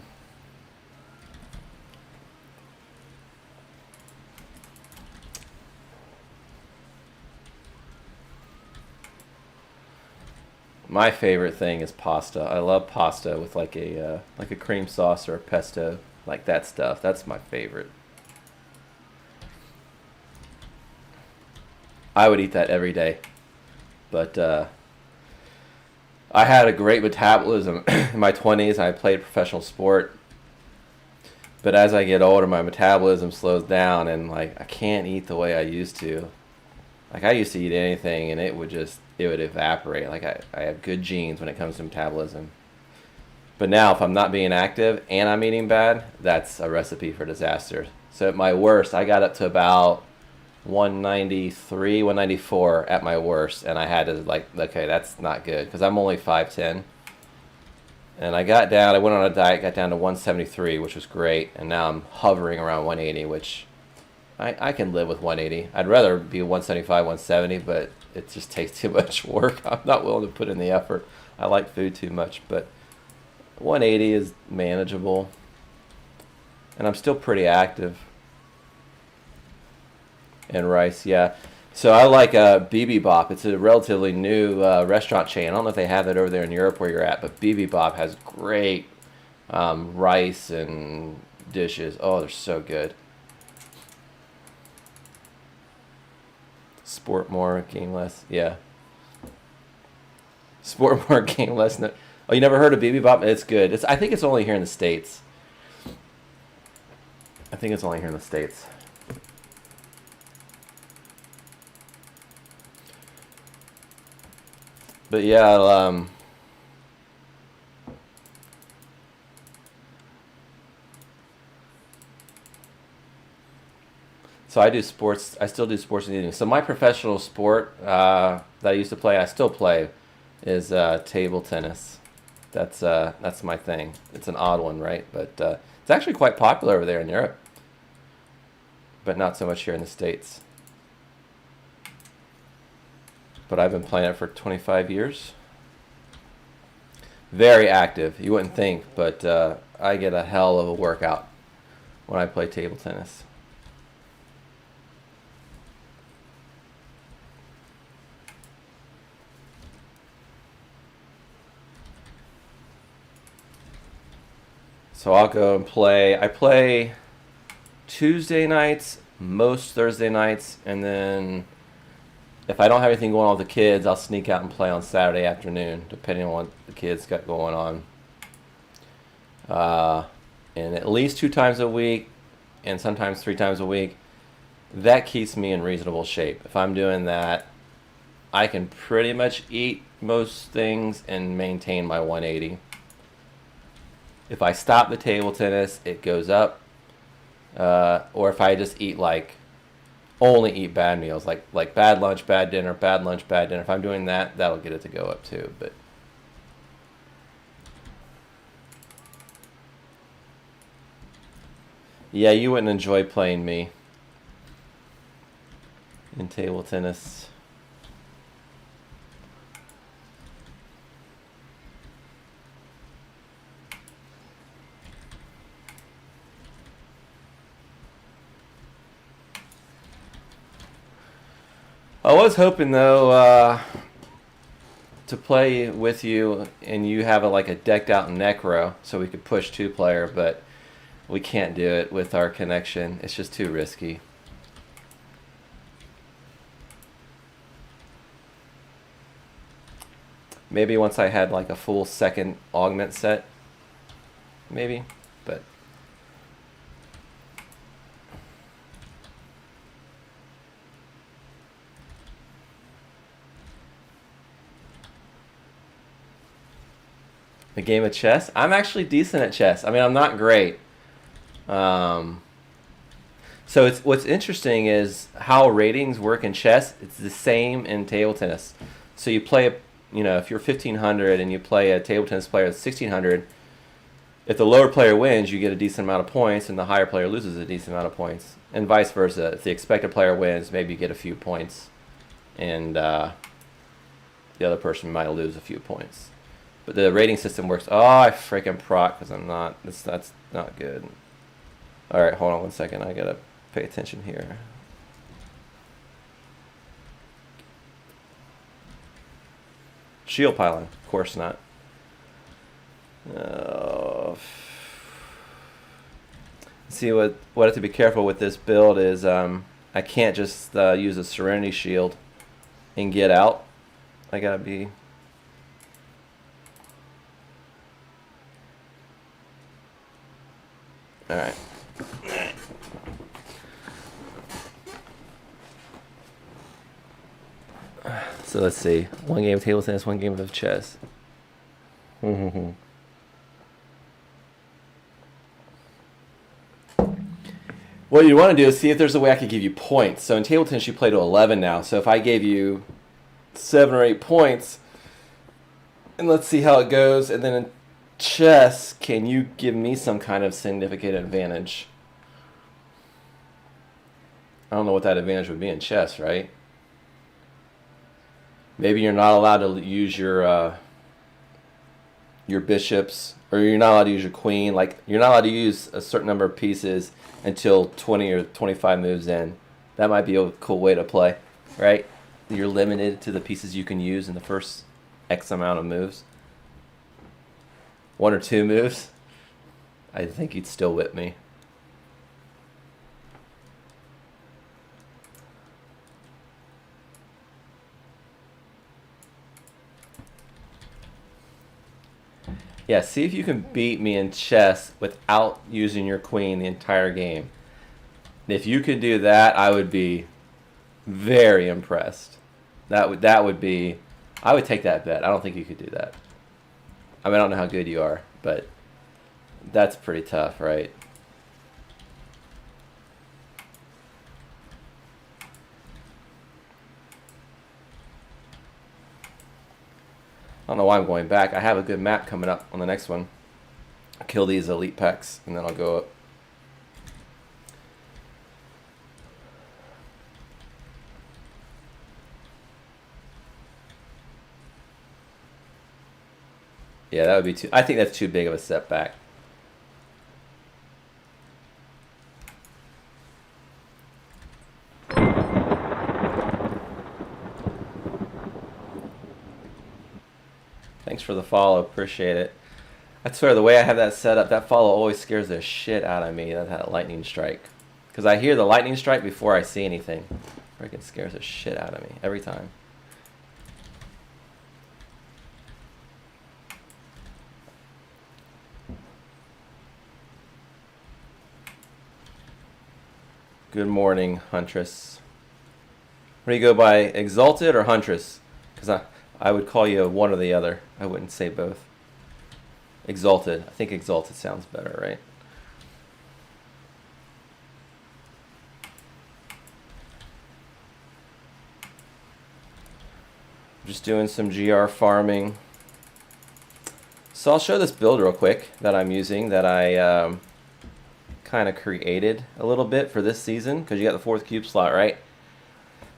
My favorite thing is pasta. I love pasta with like a cream sauce or a pesto, like that stuff. That's my favorite. I would eat that every day, but I had a great metabolism in my 20s. I played professional sport, but as I get older, my metabolism slows down, and like I can't eat the way I used to. Like I used to eat anything, and it would evaporate. Like I have good genes when it comes to metabolism. But now, if I'm not being active and I'm eating bad, that's a recipe for disaster. So at my worst, I got up to about 193, 194 at my worst, and I had to okay, that's not good because I'm only 5'10". And I went on a diet, got down to 173, which was great, and now I'm hovering around 180, which I can live with 180. I'd rather be 175, 170, but it just takes too much work. I'm not willing to put in the effort. I like food too much, but 180 is manageable. And I'm still pretty active. And rice, yeah. So I like BB Bop. It's a relatively new restaurant chain. I don't know if they have that over there in Europe where you're at, but BB Bop has great rice and dishes. Oh, they're so good. Sport more, game less. Yeah. Sport more, game less. No. Oh, you never heard of BB Bop? It's good. I think it's only here in the States. But yeah, so I do sports. I still do sports in the evening. So my professional sport that I used to play, I still play, is table tennis. That's my thing. It's an odd one, right? But it's actually quite popular over there in Europe, but not so much here in the States. But I've been playing it for 25 years. Very active. You wouldn't think, but I get a hell of a workout when I play table tennis. So I'll go and play. I play Tuesday nights, most Thursday nights, and then if I don't have anything going on with the kids, I'll sneak out and play on Saturday afternoon, depending on what the kids got going on. And at least 2 times a week, and sometimes 3 times a week. That keeps me in reasonable shape. If I'm doing that, I can pretty much eat most things and maintain my 180. If I stop the table tennis, it goes up. Or if I just eat only eat bad meals, like bad lunch, bad dinner, bad lunch, bad dinner. If I'm doing that, that'll get it to go up too. But yeah, you wouldn't enjoy playing me in table tennis. I was hoping though to play with you and you have a decked out necro so we could push 2-player, but we can't do it with our connection. It's just too risky. Maybe once I had a full second augment set, maybe, but a game of chess. I'm actually decent at chess. I mean, I'm not great. So what's interesting is how ratings work in chess. It's the same in table tennis. So you play, if you're 1500 and you play a table tennis player that's 1600, if the lower player wins, you get a decent amount of points, and the higher player loses a decent amount of points, and vice versa. If the expected player wins, maybe you get a few points, and the other person might lose a few points. But the rating system works. Oh, I freaking proc because I'm not. That's not good. All right, hold on 1 second. I gotta pay attention here. Shield pylon, of course not. See what I have to be careful with this build is I can't just use a Serenity Shield and get out. I gotta be. All right. So let's see. 1 game of table tennis, 1 game of chess. What you want to do is see if there's a way I could give you points. So in table tennis, you play to 11 now. So if I gave you 7 or 8 points, and let's see how it goes. And then in chess, can you give me some kind of significant advantage? I don't know what that advantage would be in chess, right? Maybe you're not allowed to use your bishops, or you're not allowed to use your queen. You're not allowed to use a certain number of pieces until 20 or 25 moves in. That might be a cool way to play, right? You're limited to the pieces you can use in the first X amount of moves. 1 or 2 moves, I think he'd still whip me. Yeah, see if you can beat me in chess without using your queen the entire game. If you could do that, I would be very impressed. That would be, I would take that bet. I don't think you could do that. I mean, I don't know how good you are, but that's pretty tough, right? I don't know why I'm going back. I have a good map coming up on the next one. I'll kill these elite pecks, and then I'll go up. Yeah, that would be too. I think that's too big of a setback. for the follow. Appreciate it. I swear, the way I have that set up, that follow always scares the shit out of me, that lightning strike. Because I hear the lightning strike before I see anything. Freaking scares the shit out of me every time. Good morning, Huntress. What do you go by, Exalted or Huntress? Because I would call you one or the other. I wouldn't say both. Exalted. I think Exalted sounds better, right? Just doing some GR farming. So I'll show this build real quick that I'm using, that I kind of created a little bit for this season, because you got the 4th cube slot, right?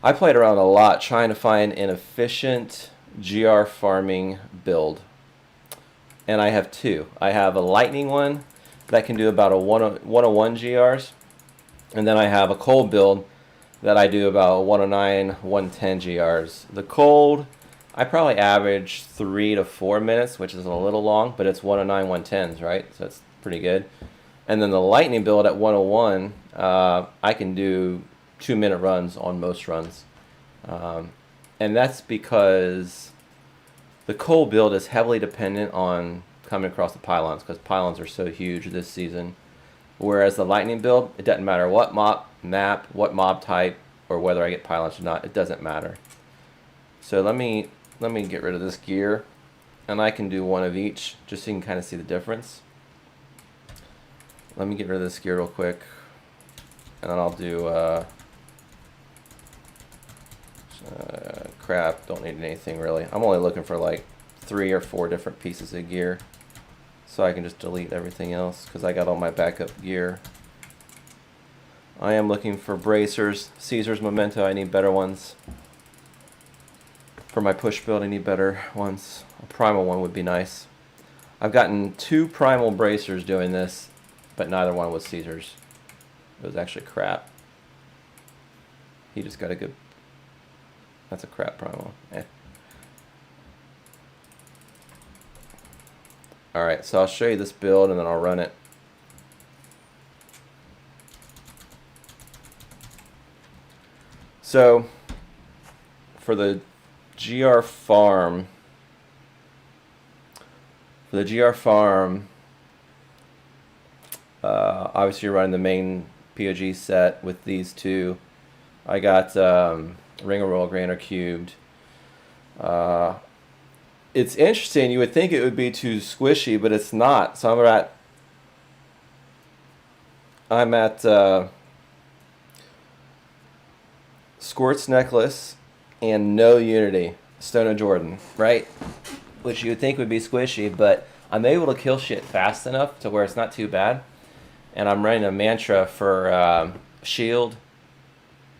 I played around a lot trying to find an efficient GR farming build. And I have 2. I have a lightning one that can do about a 101 GRs. And then I have a cold build that I do about 109, 110 GRs. The cold, I probably average 3 to 4 minutes, which is a little long, but it's 109, 110s, right? So it's pretty good. And then the lightning build at 101, I can do 2-minute runs on most runs. And that's because the cold build is heavily dependent on coming across the pylons, because pylons are so huge this season. Whereas the lightning build, it doesn't matter what map, what mob type, or whether I get pylons or not, it doesn't matter. So let me get rid of this gear, and I can do one of each, just so you can kind of see the difference. Let me get rid of this gear real quick, and then I'll do crap, don't need anything really. I'm only looking for like 3 or 4 different pieces of gear, so I can just delete everything else, because I got all my backup gear. I am looking for bracers. Caesar's Memento, I need better ones. For my push build, I need better ones. A primal one would be nice. I've gotten 2 primal bracers doing this, but neither one was Caesar's. It was actually crap. He just got a good... That's a crap primal. Eh. Alright, so I'll show you this build and then I'll run it. So, for the GR farm, obviously you're running the main POG set with these 2. I got Ring of Royal Grainer cubed. It's interesting, you would think it would be too squishy, but it's not. So I'm at Squirt's Necklace and no Unity, Stone of Jordan, right? Which you would think would be squishy, but I'm able to kill shit fast enough to where it's not too bad. And I'm running a mantra for shield,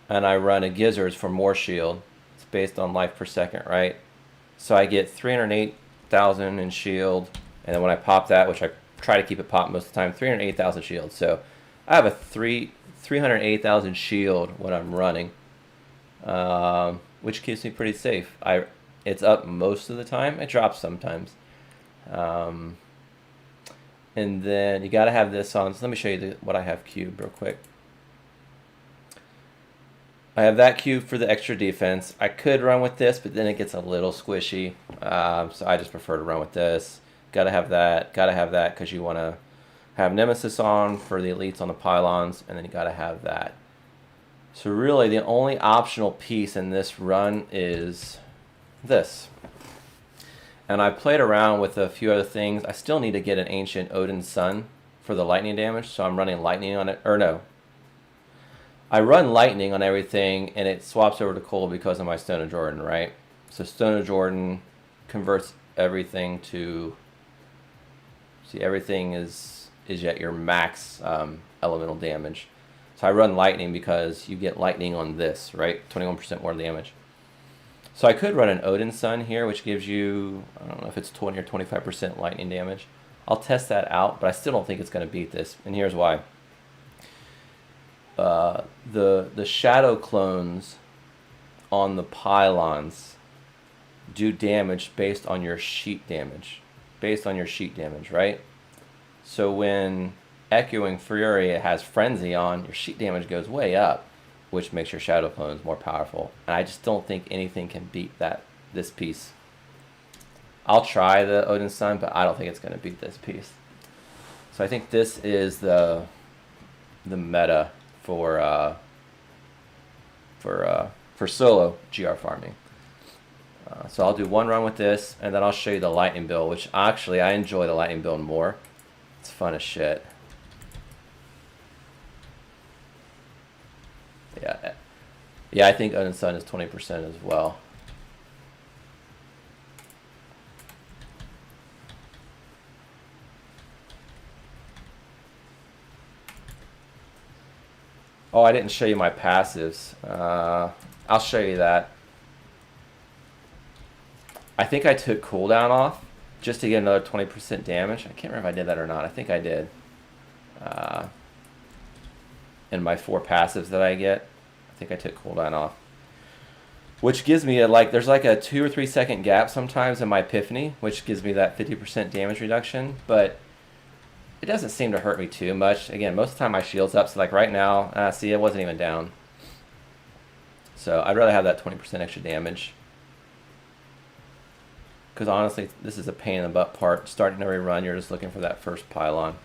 and I run a gizzards for more shield. It's based on life per second, right? So I get 308,000 in shield, and then when I pop that, which I try to keep it popped most of the time, 308,000 shield. So I have a 308,000 shield when I'm running, which keeps me pretty safe. It's up most of the time. It drops sometimes. And then you got to have this on. So let me show you what I have cubed real quick. I have that cube for the extra defense. I could run with this, but then it gets a little squishy. So I just prefer to run with this. Got to have that. Got to have that because you want to have Nemesis on for the elites on the pylons, and then you got to have that. So really, the only optional piece in this run is this. And I played around with a few other things. I still need to get an Ancient Odin's Sun for the lightning damage, so I'm running lightning on it. Or no. I run lightning on everything, and it swaps over to cold because of my Stone of Jordan, right? So Stone of Jordan converts everything to... See, everything is at your max elemental damage. So I run lightning because you get lightning on this, right? 21% more damage. So I could run an Odin's Sun here, which gives you, I don't know if it's 20 or 25% lightning damage. I'll test that out, but I still don't think it's going to beat this, and here's why. The shadow clones on the pylons, do damage based on your sheet damage. Based on your sheet damage, right? So when Echoing Fury has Frenzy on, your sheet damage goes way up, which makes your Shadow Clones more powerful. And I just don't think anything can beat this piece. I'll try the Odin's Son, but I don't think it's going to beat this piece. So I think this is the meta for solo GR farming. So I'll do one run with this, and then I'll show you the lightning build, which actually I enjoy the lightning build more. It's fun as shit. Yeah, I think Odin's Son is 20% as well. Oh, I didn't show you my passives. I'll show you that. I think I took cooldown off just to get another 20% damage. I can't remember if I did that or not. I think I did. In my 4 passives that I get, I think I took cooldown off. Which gives me there's like a 2 or 3 second gap sometimes in my Epiphany, which gives me that 50% damage reduction. But it doesn't seem to hurt me too much. Again, most of the time my shield's up, so like right now, see, it wasn't even down. So I'd rather have that 20% extra damage. Because honestly, this is a pain in the butt part. Starting every run, you're just looking for that first pylon.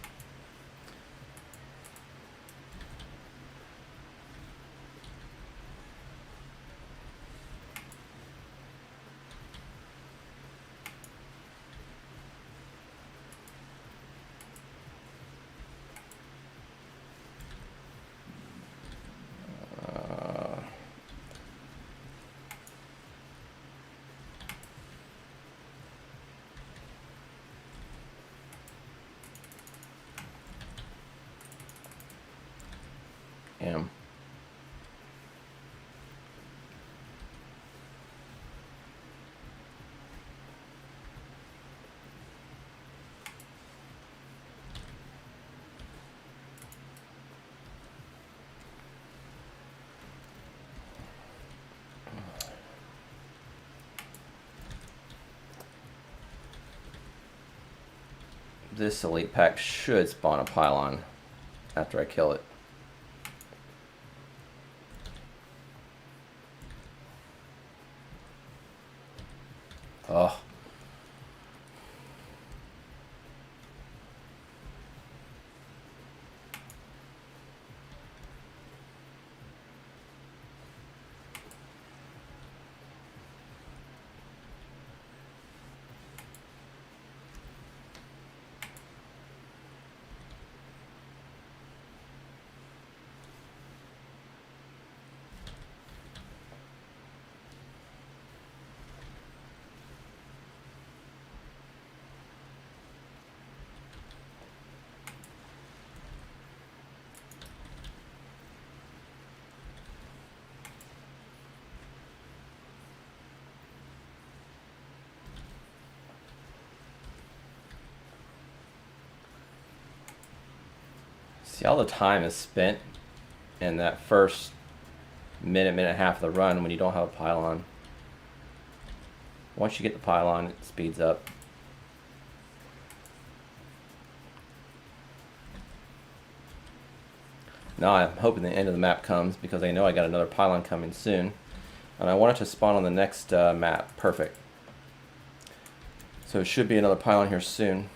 This elite pack should spawn a pylon after I kill it. Oh. See, all the time is spent in that first minute and a half of the run when you don't have a pylon. Once you get the pylon, it speeds up. Now I'm hoping the end of the map comes because I know I got another pylon coming soon. And I want it to spawn on the next map. Perfect. So it should be another pylon here soon.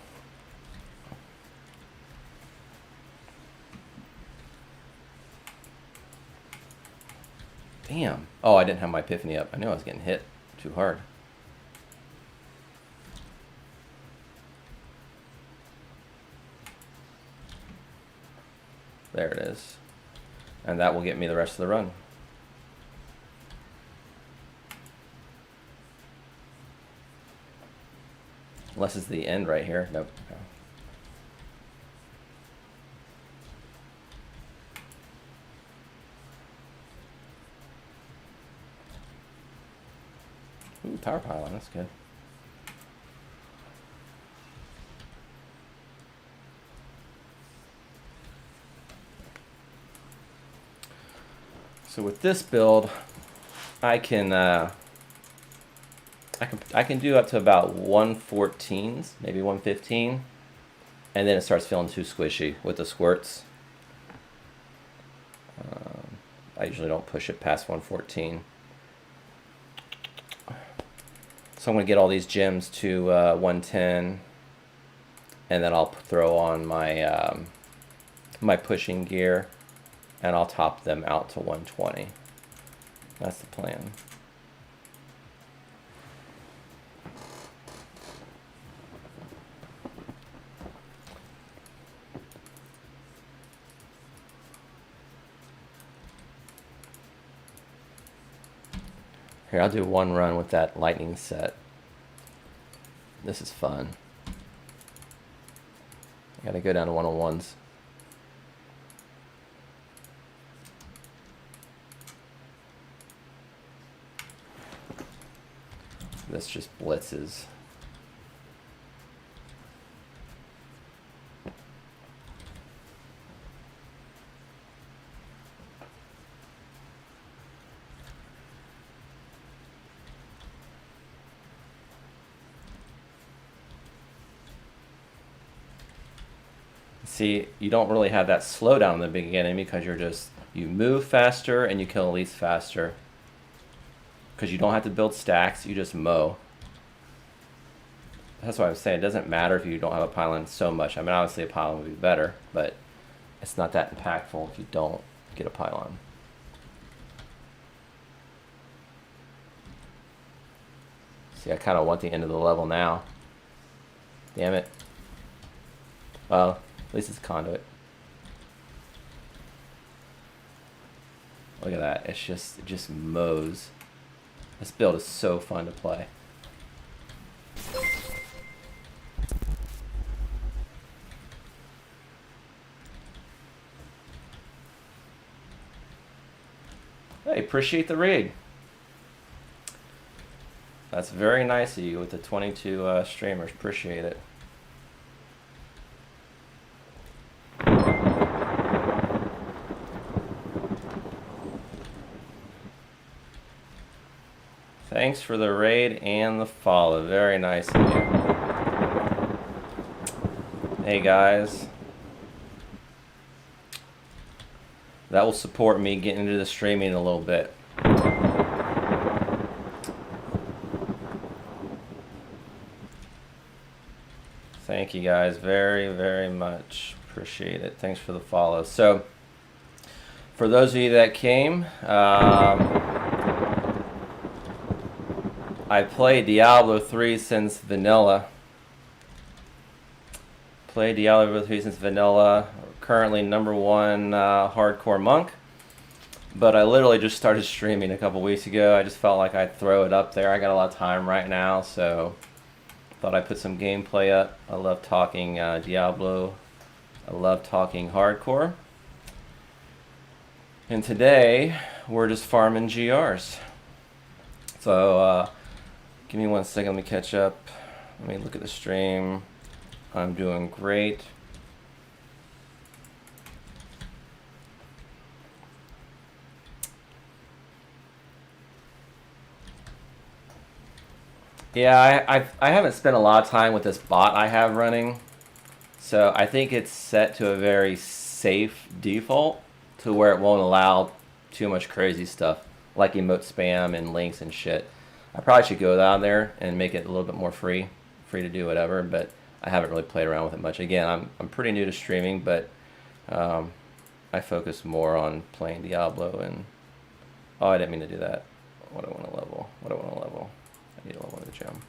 Damn. Oh, I didn't have my Epiphany up. I knew I was getting hit too hard. There it is. And that will get me the rest of the run. Unless it's the end right here. Nope. Ooh, power pylon, that's good. So with this build, I can I can do up to about 114s, maybe 115, and then it starts feeling too squishy with the squirts. I usually don't push it past 114. So I'm going to get all these gems to 110, and then I'll throw on my my pushing gear, and I'll top them out to 120. That's the plan. Here, I'll do one run with that lightning set. This is fun. I gotta go down to 101s. This just blitzes. See, you don't really have that slowdown in the beginning because you move faster and you kill elites faster. Because you don't have to build stacks, you just mow. That's what I'm saying. It doesn't matter if you don't have a pylon so much. I mean, obviously a pylon would be better, but it's not that impactful if you don't get a pylon. See, I kind of want the end of the level now. Damn it. Well, at least it's conduit. Look at that. It just mows. This build is so fun to play. Hey, appreciate the raid. That's very nice of you with the 22 streamers. Appreciate it. Thanks for the raid and the follow. Very nice of you. Hey guys. That will support me getting into the streaming a little bit. Thank you guys very, very much. Appreciate it. Thanks for the follow. So, for those of you that came, I played Diablo 3 since vanilla. Played Diablo 3 since vanilla. Currently #1 hardcore monk. But I literally just started streaming a couple weeks ago. I just felt like I'd throw it up there. I got a lot of time right now, so thought I'd put some gameplay up. I love talking Diablo. I love talking hardcore. And today, we're just farming GRs. So, give me 1 second, let me catch up. Let me look at the stream. I'm doing great. Yeah, I haven't spent a lot of time with this bot I have running. So I think it's set to a very safe default to where it won't allow too much crazy stuff like emote spam and links and shit. I probably should go down there and make it a little bit more free to do whatever, but I haven't really played around with it much. Again, I'm pretty new to streaming, but I focus more on playing Diablo and... Oh, I didn't mean to do that. What do I want to level? What do I want to level? I need a level in the gem.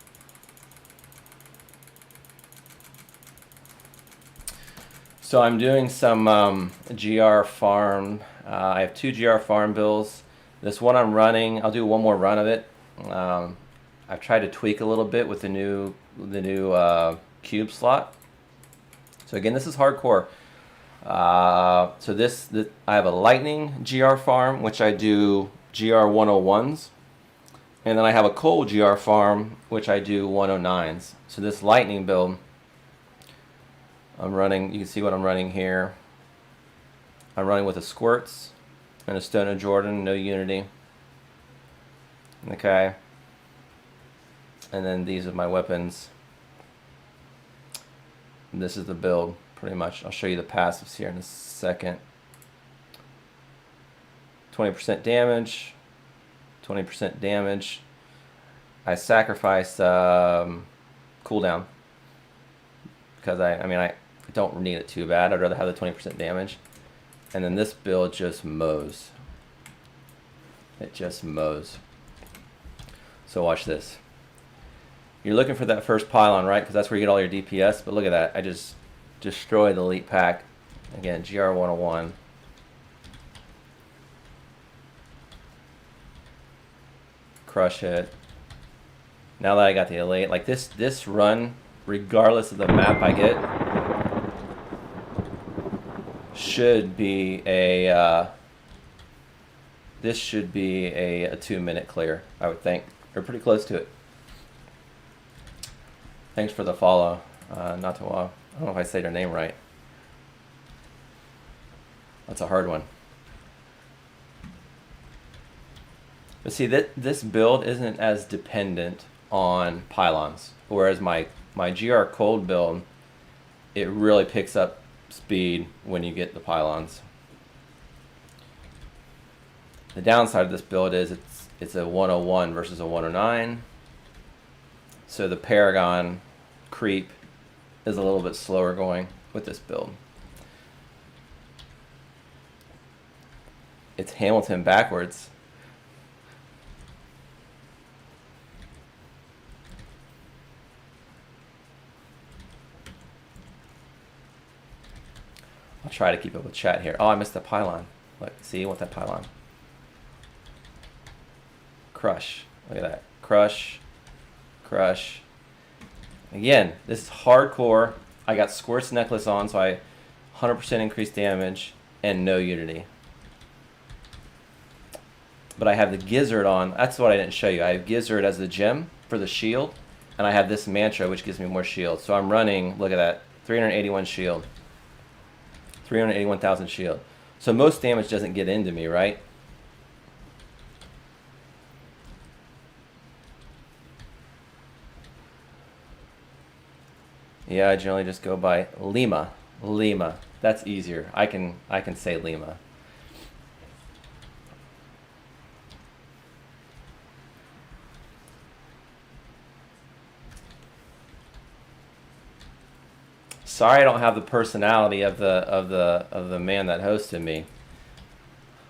So I'm doing some GR farm. I have 2 GR farm bills. This one I'm running, I'll do one more run of it. I've tried to tweak a little bit with the new cube slot. So again, this is hardcore. So this I have a lightning GR farm, which I do GR 101s, and then I have a cold GR farm, which I do 109s. So this lightning build, I'm running. You can see what I'm running here. I'm running with a squirts and a Stone of Jordan, no unity. Okay. And then these are my weapons. And this is the build, pretty much. I'll show you the passives here in a second. 20% damage, 20% damage. I sacrificed cooldown because I don't need it too bad. I'd rather have the 20% damage. And then this build just mows. It just mows. So watch this. You're looking for that first pylon, right? Because that's where you get all your DPS. But look at that. I just destroyed the elite pack. Again, GR101. Crush it. Now that I got the elite, like this run, regardless of the map I get, should be a this should be a 2-minute clear, I would think. We're pretty close to it. Thanks for the follow. I don't know if I say your name right. That's a hard one. But see, this build isn't as dependent on pylons, whereas my GR cold build, it really picks up speed when you get the pylons. The downside of this build is it's a 101 versus a 109. So the Paragon creep is a little bit slower going with this build. It's Hamilton backwards. I'll try to keep up with chat here. Oh, I missed the pylon. Look, see, you want that pylon. Crush. Look at that. Crush. Crush. Again, this is hardcore. I got Squirt's necklace on, so I 100% increased damage and no unity. But I have the Gizzard on. That's what I didn't show you. I have Gizzard as the gem for the shield, and I have this mantra, which gives me more shield. So I'm running, look at that, 381 shield. 381,000 shield. So most damage doesn't get into me, right? Yeah, I generally just go by Lima. Lima. That's easier. I can say Lima. Sorry I don't have the personality of the man that hosted me.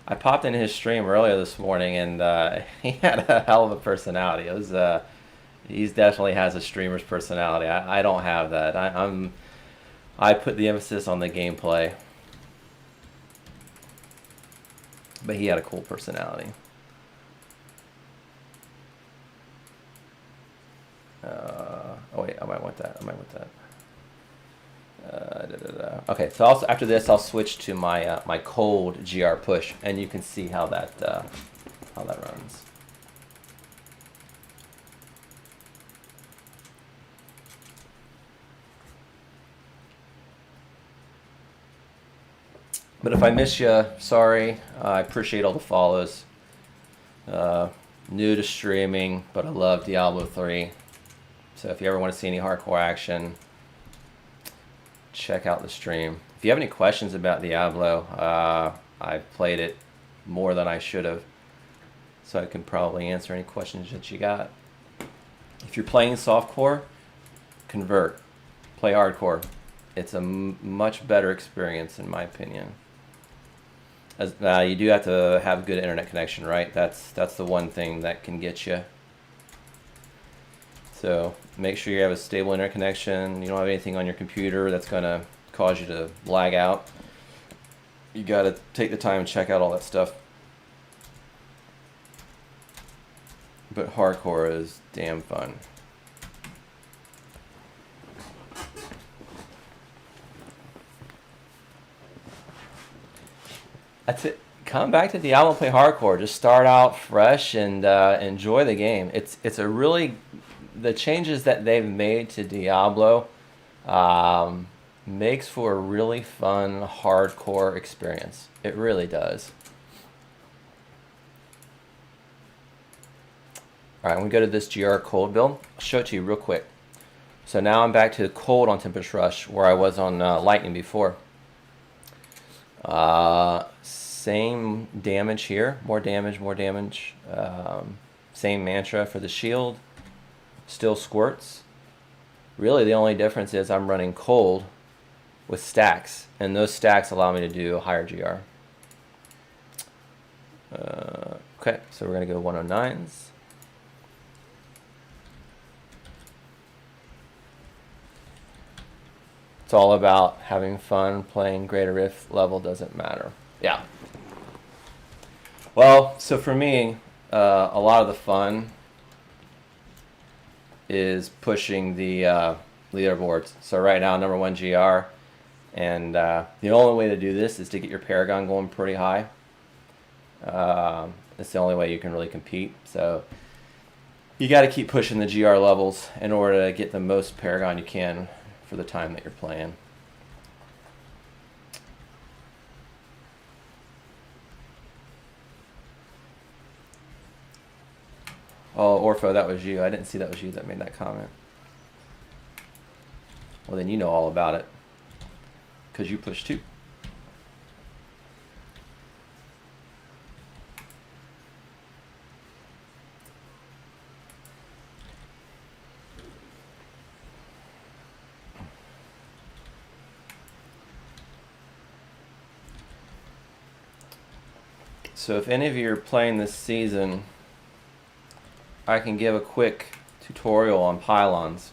I popped into his stream earlier this morning and he had a hell of a personality. It was he definitely has a streamer's personality. I don't have that. I put the emphasis on the gameplay. But he had a cool personality. Oh wait, I might want that. I might want that. Okay, so also after this, I'll switch to my my cold GR push, and you can see how that runs. But if I miss you, sorry. I appreciate all the follows. New to streaming, but I love Diablo 3. So if you ever want to see any hardcore action, check out the stream. If you have any questions about Diablo, I've played it more than I should have, so I can probably answer any questions that you got. If you're playing softcore, convert. Play hardcore. It's a much better experience in my opinion. You do have to have a good internet connection, right? That's the one thing that can get you. So make sure you have a stable internet connection. You don't have anything on your computer that's going to cause you to lag out. You got to take the time and check out all that stuff. But hardcore is damn fun. That's it. Come back to Diablo, play hardcore. Just start out fresh and enjoy the game. It's a really, the changes that they've made to Diablo makes for a really fun hardcore experience. It really does. All right, I'm gonna go to this GR cold build. I'll show it to you real quick. So now I'm back to cold on Tempest Rush where I was on Lightning before. Same damage here, more damage, more damage. Same mantra for the shield, still squirts. Really the only difference is I'm running cold with stacks, and those stacks allow me to do a higher GR. Okay, so we're gonna go 109s. It's all about having fun, playing greater if level doesn't matter. Yeah. Well, so for me, a lot of the fun is pushing the leaderboards. So right now, #1 GR, and the only way to do this is to get your Paragon going pretty high. It's the only way you can really compete. So you got to keep pushing the GR levels in order to get the most Paragon you can for the time that you're playing. Oh, Orpho, that was you. I didn't see that was you that made that comment. Well, then you know all about it, because you pushed too. So if any of you are playing this season, I can give a quick tutorial on pylons,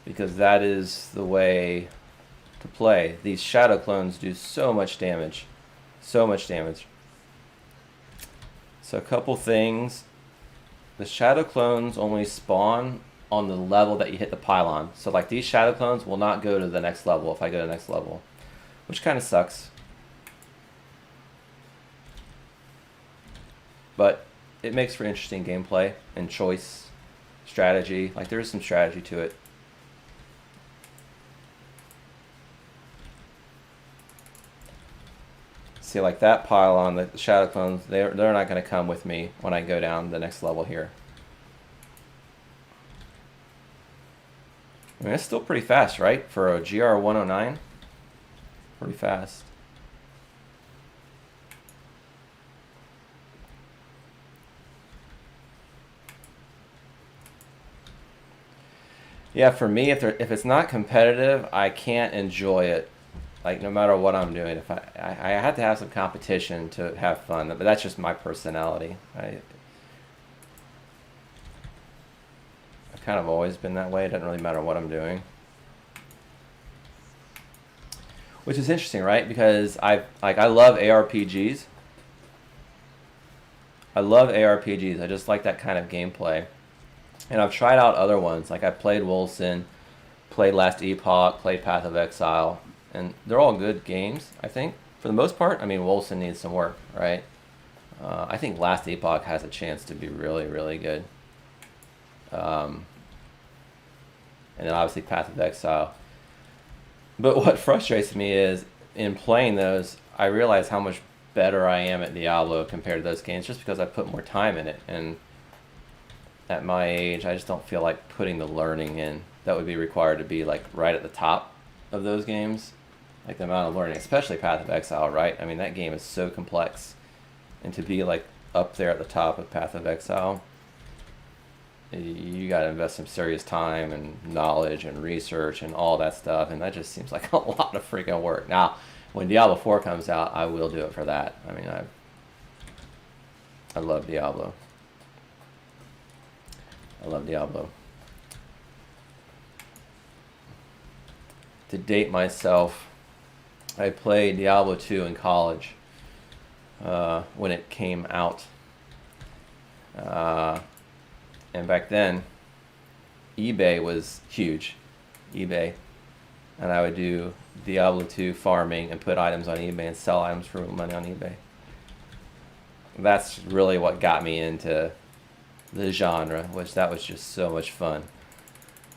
because that is the way to play. These shadow clones do so much damage. So much damage. So a couple things. The shadow clones only spawn on the level that you hit the pylon. So like these shadow clones will not go to the next level if I go to the next level, which kind of sucks. But it makes for interesting gameplay and choice, strategy. Like there is some strategy to it. See, like that pylon, the shadow clones, they're not going to come with me when I go down the next level here. I mean, it's still pretty fast, right? For a GR 109, pretty fast. Yeah, for me, if it's not competitive, I can't enjoy it. Like no matter what I'm doing, if I have to have some competition to have fun. But that's just my personality. I've kind of always been that way. It doesn't really matter what I'm doing. Which is interesting, right? Because I love ARPGs. I love ARPGs. I just like that kind of gameplay. And I've tried out other ones. Like I played Wolcen, played Last Epoch, played Path of Exile, and they're all good games, I think. For the most part, I mean, Wolcen needs some work, right? I think Last Epoch has a chance to be really, really good. And then obviously Path of Exile. But what frustrates me is, in playing those, I realize how much better I am at Diablo compared to those games just because I put more time in it. And at my age, I just don't feel like putting the learning in that would be required to be like right at the top of those games. Like the amount of learning, especially Path of Exile, right? I mean, that game is so complex. And to be like up there at the top of Path of Exile, you got to invest some serious time and knowledge and research and all that stuff. And that just seems like a lot of freaking work. Now, when Diablo 4 comes out, I will do it for that. I mean, I love Diablo. I love Diablo. To date myself, I played Diablo 2 in college when it came out. And back then, eBay was huge. eBay. And I would do Diablo 2 farming and put items on eBay and sell items for money on eBay. That's really what got me into the genre, which that was just so much fun.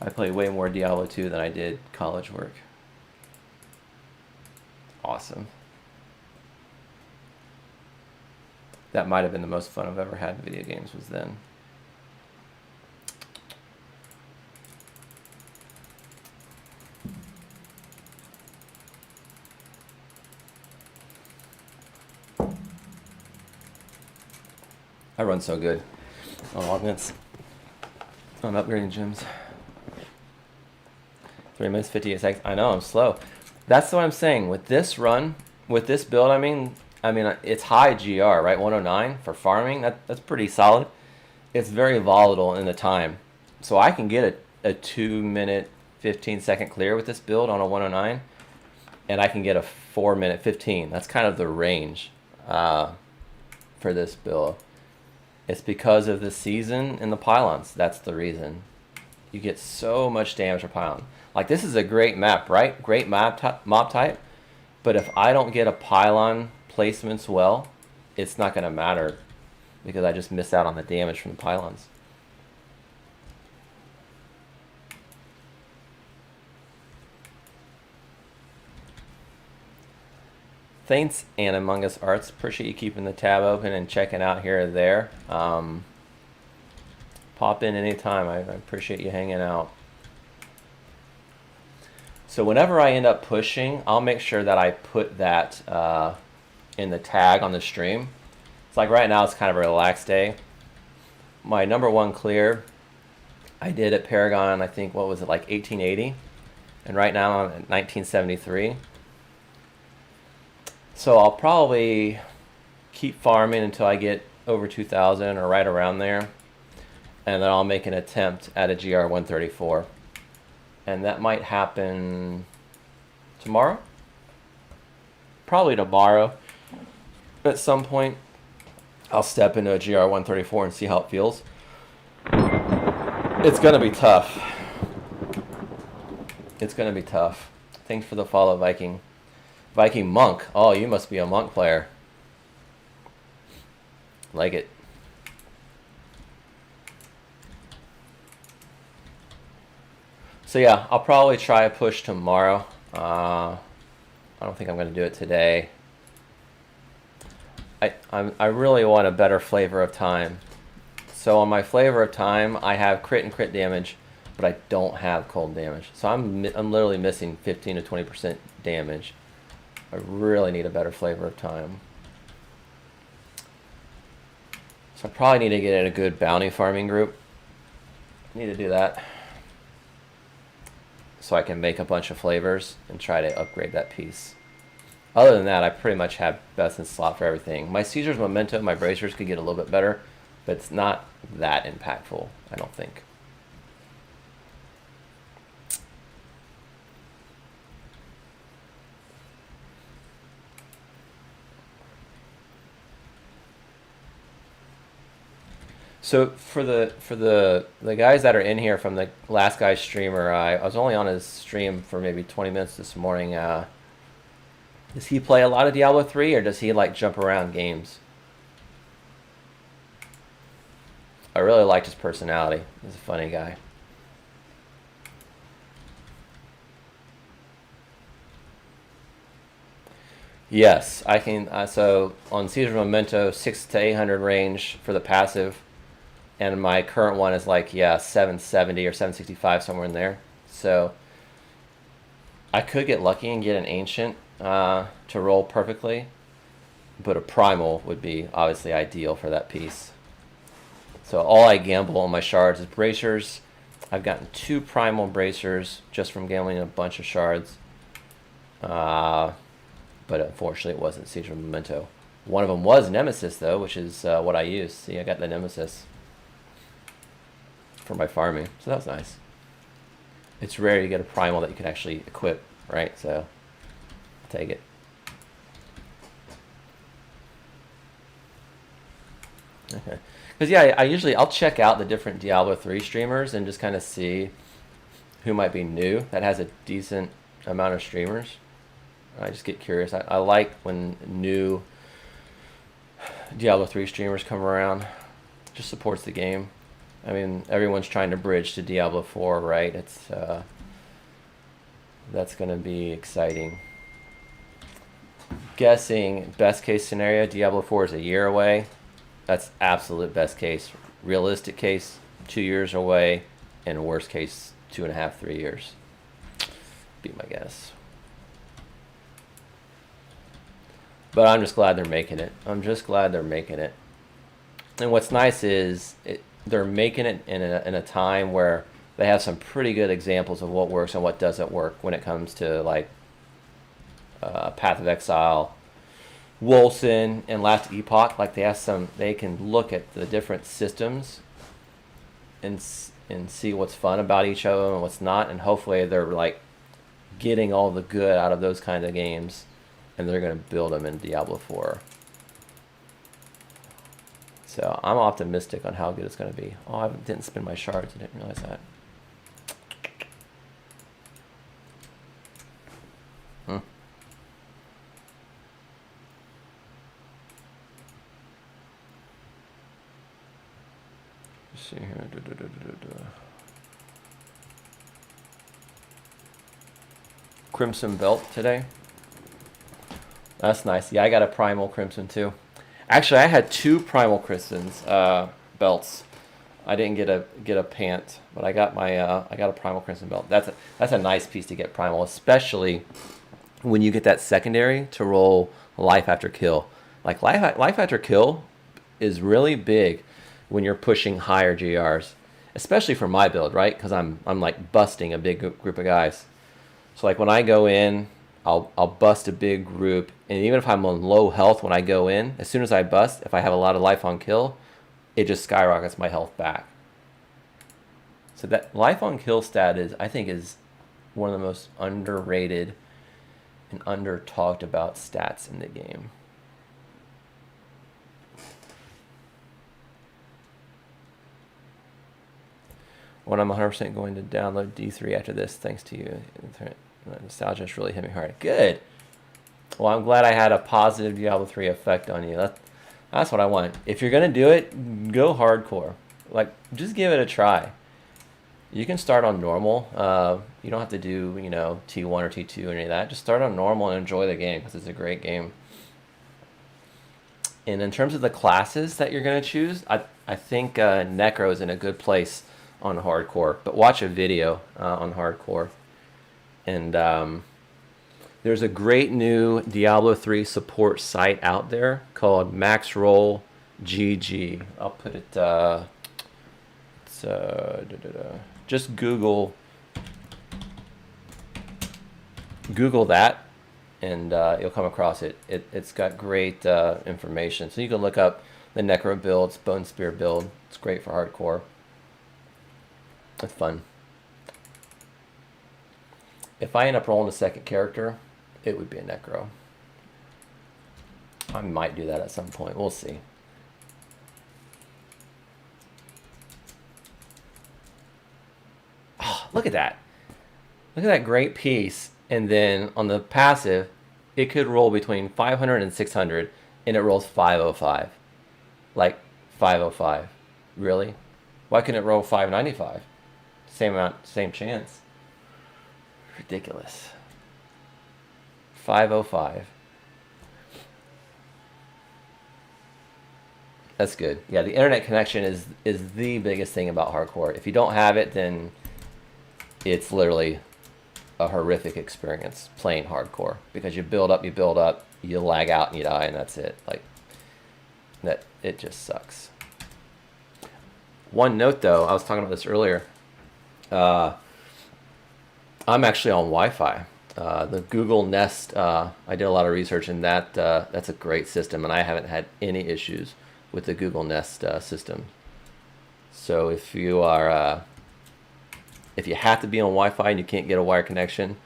I played way more Diablo 2 than I did college work. Awesome. That might have been the most fun I've ever had in video games, was then. I run so good on augments. On upgrading gyms. 3 minutes 58 seconds. I know I'm slow. That's what I'm saying. With this run, with this build, I mean it's high GR, right? 109 for farming. That's pretty solid. It's very volatile in the time, so I can get a 2 minute 15 second clear with this build on a 109, and I can get a 4 minute 15. That's kind of the range for this build. It's because of the season and the pylons. That's the reason. You get so much damage per pylon. Like, this is a great map, right? Great mob type. But if I don't get a pylon placements well, it's not going to matter because I just miss out on the damage from the pylons. Thanks, and Among Us Arts. Appreciate you keeping the tab open and checking out here or there. Pop in anytime. I appreciate you hanging out. So whenever I end up pushing, I'll make sure that I put that in the tag on the stream. It's like right now it's kind of a relaxed day. My #1 clear I did at Paragon, I think, what was it, like 1880? And right now I'm at 1973. So I'll probably keep farming until I get over 2,000 or right around there. And then I'll make an attempt at a GR 134. And that might happen tomorrow. Probably tomorrow. At some point, I'll step into a GR 134 and see how it feels. It's going to be tough. It's going to be tough. Thanks for the follow, Viking. Viking Monk. Oh, you must be a Monk player. Like it. So yeah, I'll probably try a push tomorrow. I don't think I'm going to do it today. I really want a better flavor of time. So on my flavor of time, I have crit and crit damage, but I don't have cold damage. So I'm literally missing 15 to 20% damage. I really need a better flavor of time. So I probably need to get in a good bounty farming group. Need to do that. So I can make a bunch of flavors and try to upgrade that piece. Other than that, I pretty much have best in slot for everything. My Caesar's Memento, my bracers could get a little bit better, but it's not that impactful, I don't think. So for the guys that are in here from the last guy's streamer, I was only on his stream for maybe 20 minutes this morning. Does he play a lot of Diablo 3, or does he like jump around games? I really liked his personality. He's a funny guy. Yes, I can. So on Caesar Memento, 600 to 800 range for the passive. And my current one is like, yeah, 770 or 765, somewhere in there. So I could get lucky and get an Ancient to roll perfectly. But a Primal would be obviously ideal for that piece. So all I gamble on my shards is Bracers. I've gotten 2 Primal Bracers just from gambling a bunch of shards. But unfortunately it wasn't Caesar Memento. One of them was Nemesis, though, which is what I used. See, I got the Nemesis for my farming, so that was nice. It's rare you get a primal that you can actually equip, right? So I'll take it. Okay, because yeah, I'll check out the different Diablo 3 streamers and just kind of see who might be new that has a decent amount of streamers. I just get curious. I like when new Diablo 3 streamers come around. It just supports the game. I mean, everyone's trying to bridge to Diablo 4, right? It's that's going to be exciting. Guessing best case scenario, Diablo 4 is a year away. That's absolute best case. Realistic case, 2 years away, and worst case, 2.5, 3 years. Be my guess. But I'm just glad they're making it. I'm just glad they're making it. And what's nice is they're making it in a time where they have some pretty good examples of what works and what doesn't work when it comes to like Path of Exile, Wolcen, and Last Epoch. Like they can look at the different systems and see what's fun about each of them and what's not, and hopefully they're like getting all the good out of those kind of games, and they're going to build them in Diablo 4. So I'm optimistic on how good it's going to be. Oh, I didn't spin my shards. I didn't realize that. Let's see here. Crimson belt today. That's nice. Yeah, I got a primal crimson too. Actually, I had 2 primal crimsons belts. I didn't get a pant, but I got my I got a primal crimson belt. That's a nice piece to get primal, especially when you get that secondary to roll life after kill. Like life after kill is really big when you're pushing higher GRs, especially for my build, right? Because I'm like busting a big group of guys. So like when I go in, I'll bust a big group, and even if I'm on low health when I go in, as soon as I bust, if I have a lot of life on kill, it just skyrockets my health back. So that life on kill stat I think is one of the most underrated and under talked about stats in the game. When I'm 100% going to download D3 after this, thanks to you. Nostalgia just really hit me hard. Good. Well, I'm glad I had a positive Diablo 3 effect on you. That's what I want. If you're going to do it, go hardcore. Like, just give it a try. You can start on normal. You don't have to do, you know, T1 or T2 or any of that. Just start on normal and enjoy the game because it's a great game. And in terms of the classes that you're going to choose, I think Necro is in a good place on hardcore. But watch a video on hardcore. And there's a great new Diablo 3 support site out there called MaxRoll GG. I'll put it, just Google that, and you'll come across it. It's got great information. So you can look up the Necro builds, Bone Spear build. It's great for hardcore. It's fun. If I end up rolling a second character, it would be a Necro. I might do that at some point. We'll see. Oh, look at that. Look at that great piece. And then on the passive, it could roll between 500 and 600, and it rolls 505. Like 505. Really? Why couldn't it roll 595? Same amount, same chance. Ridiculous. 505. That's good. Yeah, the internet connection is the biggest thing about hardcore. If you don't have it, then it's literally a horrific experience playing hardcore, because you build up, you lag out, and you die, and that's it. Like that, it just sucks. One note though, I was talking about this earlier. I'm actually on Wi-Fi. The Google Nest, I did a lot of research in that. That's a great system, and I haven't had any issues with the Google Nest system. So if you are, if you have to be on Wi-Fi and you can't get a wire connection,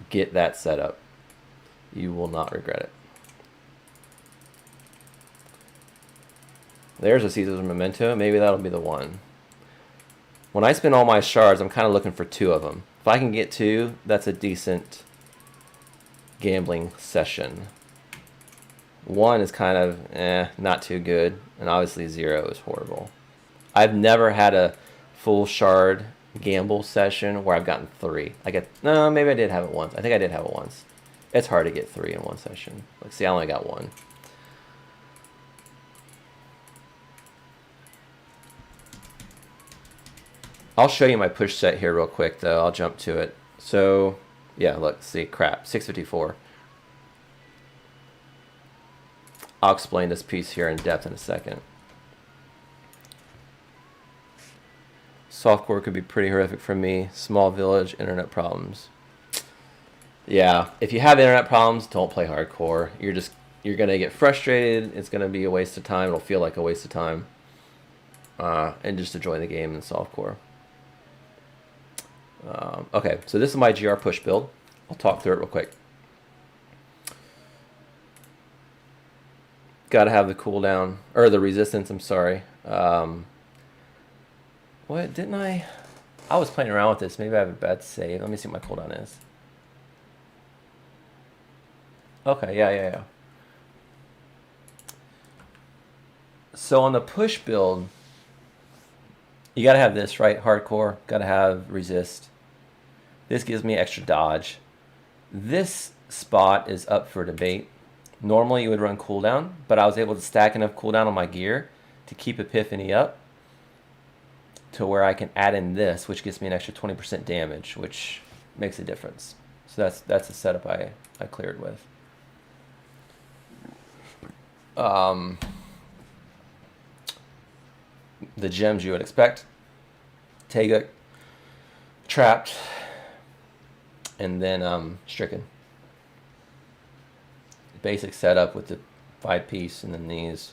get that set up. You will not regret it. There's a Caesar's Memento. Maybe that'll be the one. When I spin all my shards, I'm kind of looking for 2 of them. If I can get 2, that's a decent gambling session. 1 is kind of not too good, and obviously 0 is horrible. I've never had a full shard gamble session where I've gotten 3. No, maybe I did have it once. I think I did have it once. It's hard to get 3 in one session. Let's see, I only got 1. I'll show you my push set here real quick, though. I'll jump to it. So, yeah, look, see, crap, 654. I'll explain this piece here in depth in a second. Softcore could be pretty horrific for me. Small village, internet problems. Yeah, if you have internet problems, don't play hardcore. You're gonna get frustrated. It's gonna be a waste of time. It'll feel like a waste of time. And just enjoy the game in softcore. Okay, so this is my GR push build. I'll talk through it real quick. Got to have the cooldown, or the resistance, I'm sorry. What, didn't I? I was playing around with this. Maybe I have a bad save. Let me see what my cooldown is. Okay, yeah. So on the push build, you got to have this, right? Hardcore, got to have resist. This gives me extra dodge. This spot is up for debate. Normally you would run cooldown, but I was able to stack enough cooldown on my gear to keep Epiphany up to where I can add in this, which gives me an extra 20% damage, which makes a difference. So that's the setup I cleared with. The gems you would expect. Taguk, Trapped, and then Stricken. Basic setup with the 5-piece, and then these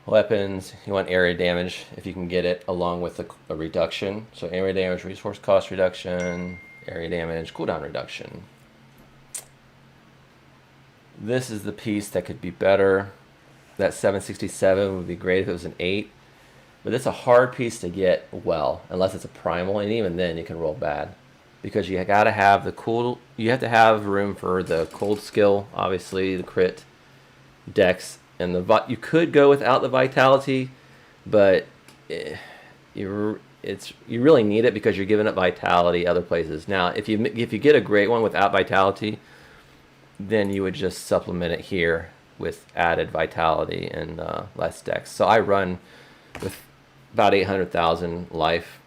weapons. You want area damage if you can get it, along with a reduction. So area damage, resource cost reduction, area damage, cooldown reduction. This is the piece that could be better. That 767 would be great if it was an 8, but it's a hard piece to get well unless it's a primal, and even then you can roll bad. Because you got to have the cool, you have to have room for the cold skill, obviously the crit, dex, and you could go without the vitality, but you really need it because you're giving up vitality other places. Now, if you get a great one without vitality, then you would just supplement it here with added vitality and less dex. So I run with about 800,000 life.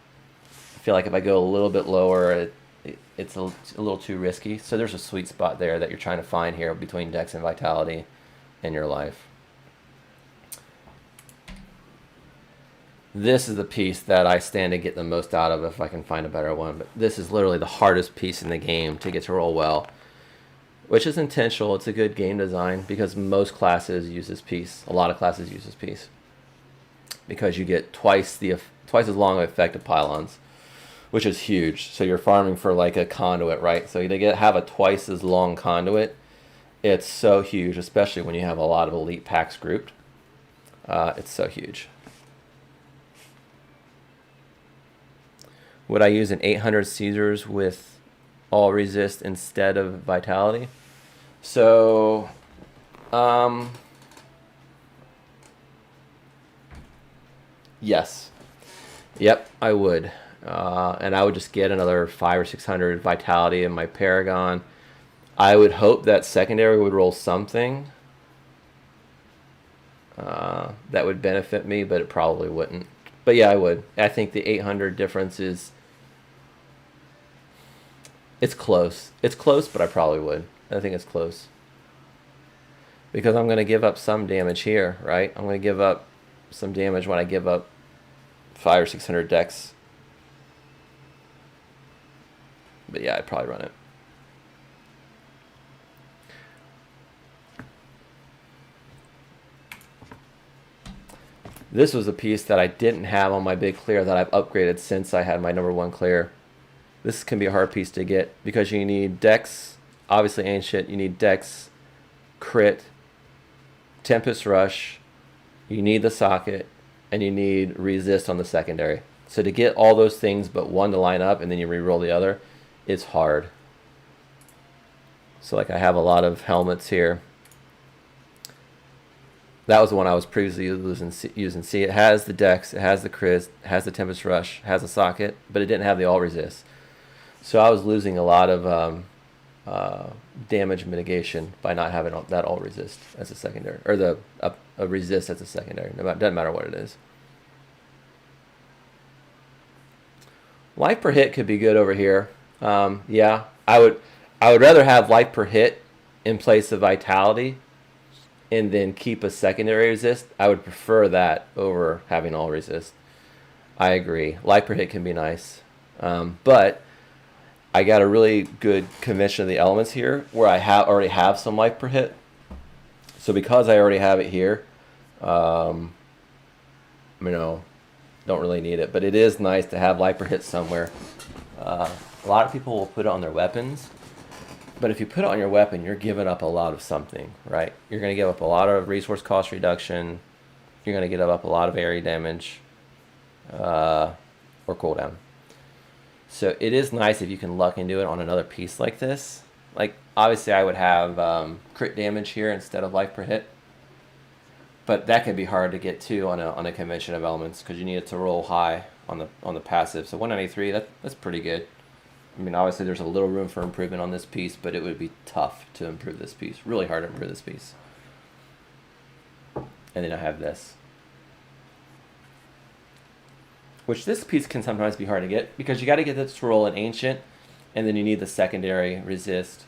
I feel like if I go a little bit lower, it's a little too risky. So there's a sweet spot there that you're trying to find here between dex and vitality in your life. This is the piece that I stand to get the most out of if I can find a better one. But this is literally the hardest piece in the game to get to roll well, which is intentional. It's a good game design because most classes use this piece. A lot of classes use this piece because you get twice as long of effective pylons, which is huge. So you're farming for like a conduit, right? So to have a twice as long conduit, it's so huge, especially when you have a lot of elite packs grouped. It's so huge. Would I use an 800 Caesars with all resist instead of vitality? So, yes. Yep, I would. And I would just get another 500 or 600 vitality in my Paragon. I would hope that secondary would roll something that would benefit me, but it probably wouldn't. But yeah, I would. I think the 800 difference is... It's close. It's close, but I probably would. I think it's close. Because I'm going to give up some damage here, right? I'm going to give up some damage when I give up 500 or 600 dex. But yeah, I'd probably run it. This was a piece that I didn't have on my big clear that I've upgraded since I had my #1 clear. This can be a hard piece to get because you need dex, obviously ancient, you need dex, crit, Tempest Rush, you need the socket, and you need resist on the secondary. So to get all those things but one to line up and then you reroll the other, it's hard. So like I have a lot of helmets here. That was the one I was previously using. See, it has the dex, it has the crit, it has the Tempest Rush, it has the socket, but it didn't have the all resist. So I was losing a lot of damage mitigation by not having that all resist as a secondary, or a resist as a secondary. It doesn't matter what it is. Life per hit could be good over here. Yeah, I would rather have life per hit in place of vitality, and then keep a secondary resist. I would prefer that over having all resist. I agree. Life per hit can be nice, but I got a really good commission of the elements here, where I already have some life per hit. So because I already have it here, don't really need it, but it is nice to have life per hit somewhere. A lot of people will put it on their weapons, but if you put it on your weapon, you're giving up a lot of something, right? You're going to give up a lot of resource cost reduction. You're going to give up a lot of area damage, or cooldown. So it is nice if you can luck into it on another piece like this. Like, obviously I would have crit damage here instead of life per hit, but that can be hard to get to on a convention of elements, because you need it to roll high on the passive. So 193, that's pretty good. I mean, obviously there's a little room for improvement on this piece, but it would be tough to improve this piece. Really hard to improve this piece. And then I have this, which this piece can sometimes be hard to get, because you got to get this to roll an ancient, and then you need the secondary resist.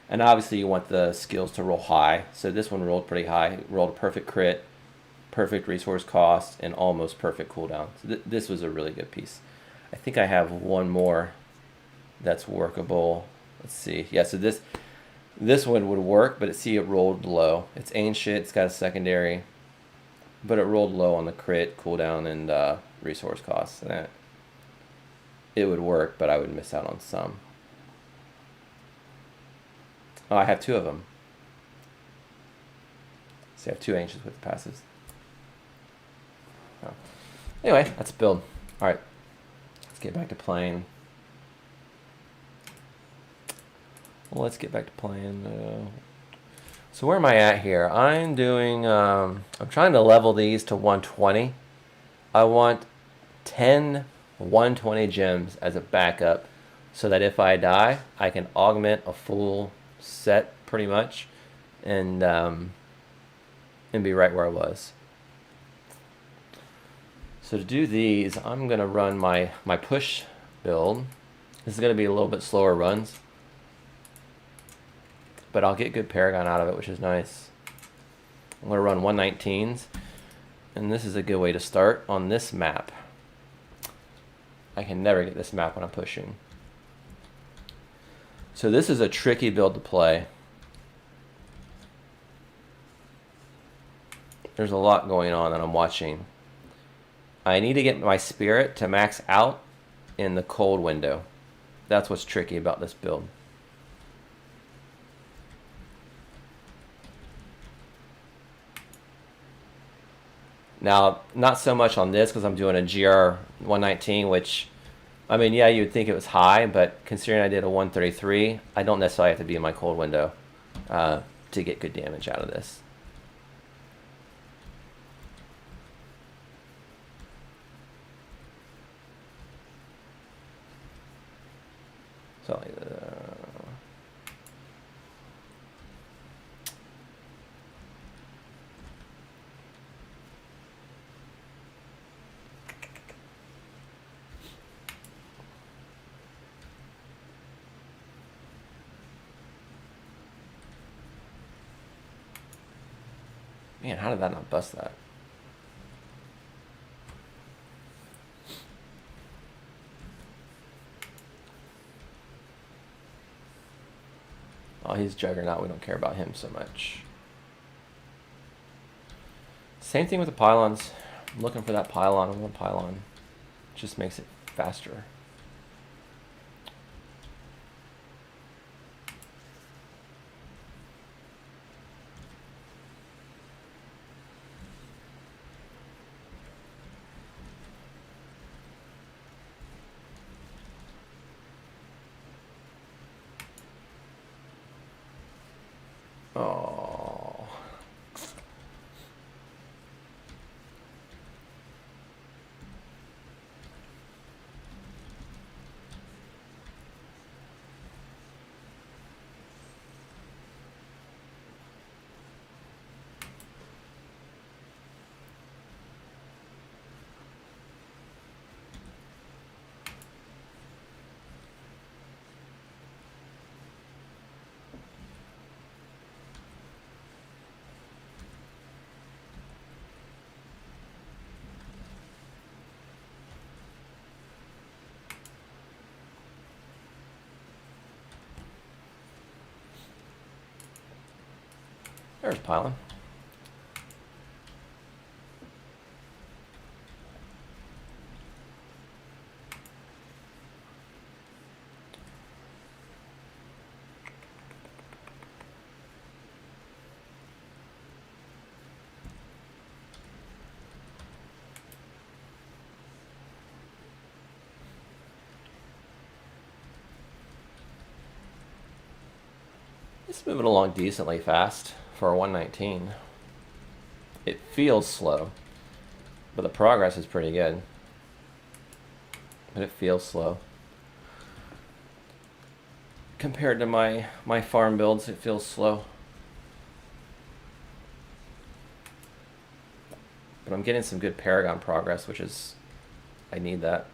And obviously you want the skills to roll high. So this one rolled pretty high. It rolled a perfect crit, perfect resource cost, and almost perfect cooldown. So this was a really good piece. I think I have one more that's workable. Let's see. Yeah, so this one would work, but it rolled low. It's ancient, it's got a secondary, but it rolled low on the crit, cooldown, and resource costs. And it would work, but I would miss out on some. Oh, I have two of them. So I have two ancients with passives. Oh. Anyway, that's a build. All right, let's get back to playing. Well, let's get back to playing. So where am I at here? I'm doing, I'm trying to level these to 120. I want 10 120 gems as a backup, so that if I die, I can augment a full set pretty much, and be right where I was. So to do these, I'm gonna run my push build. This is gonna be a little bit slower runs, but I'll get good Paragon out of it, which is nice. I'm gonna run 119s, and this is a good way to start on this map. I can never get this map when I'm pushing. So this is a tricky build to play. There's a lot going on that I'm watching. I need to get my spirit to max out in the cold window. That's what's tricky about this build. Now, not so much on this, because I'm doing a GR 119, which, I mean, yeah, you'd think it was high, but considering I did a 133, I don't necessarily have to be in my cold window to get good damage out of this. So, man, how did that not bust that? Oh, he's Juggernaut. We don't care about him so much. Same thing with the pylons. I'm looking for that pylon on one pylon. Just makes it faster. Oh. There's pylon. It's moving along decently fast for a 119. It feels slow, but the progress is pretty good. But it feels slow. Compared to my farm builds, it feels slow. But I'm getting some good Paragon progress, which is, I need that.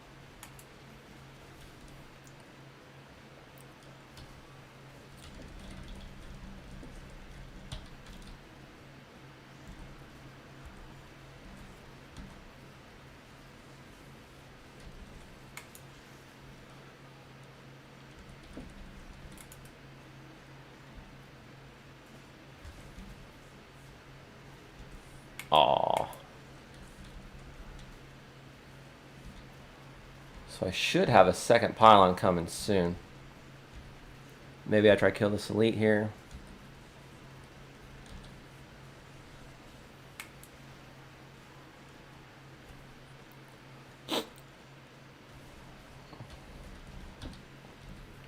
Aww. So I should have a second pylon coming soon. Maybe I try to kill this elite here.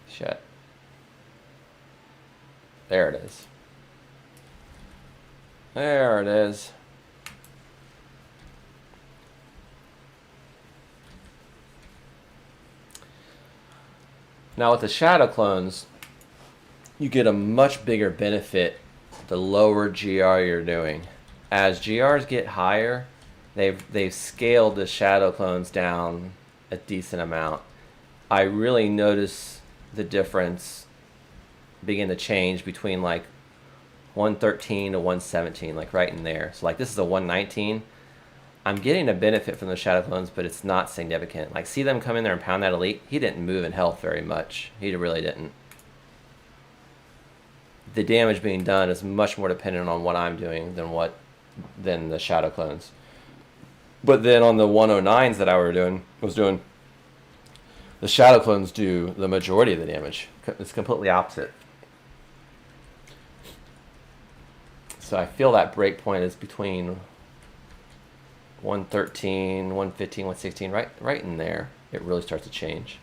Shit. There it is. There it is. Now with the shadow clones, you get a much bigger benefit the lower GR you're doing. As GRs get higher, they've scaled the shadow clones down a decent amount. I really notice the difference begin to change between like 113 to 117, like right in there. So like this is a 119. I'm getting a benefit from the shadow clones, but it's not significant. Like, see them come in there and pound that elite? He didn't move in health very much. He really didn't. The damage being done is much more dependent on what I'm doing than the shadow clones. But then on the 109s that I was doing, the shadow clones do the majority of the damage. It's completely opposite. So I feel that break point is between 113, 115, 116, right in there. It really starts to change.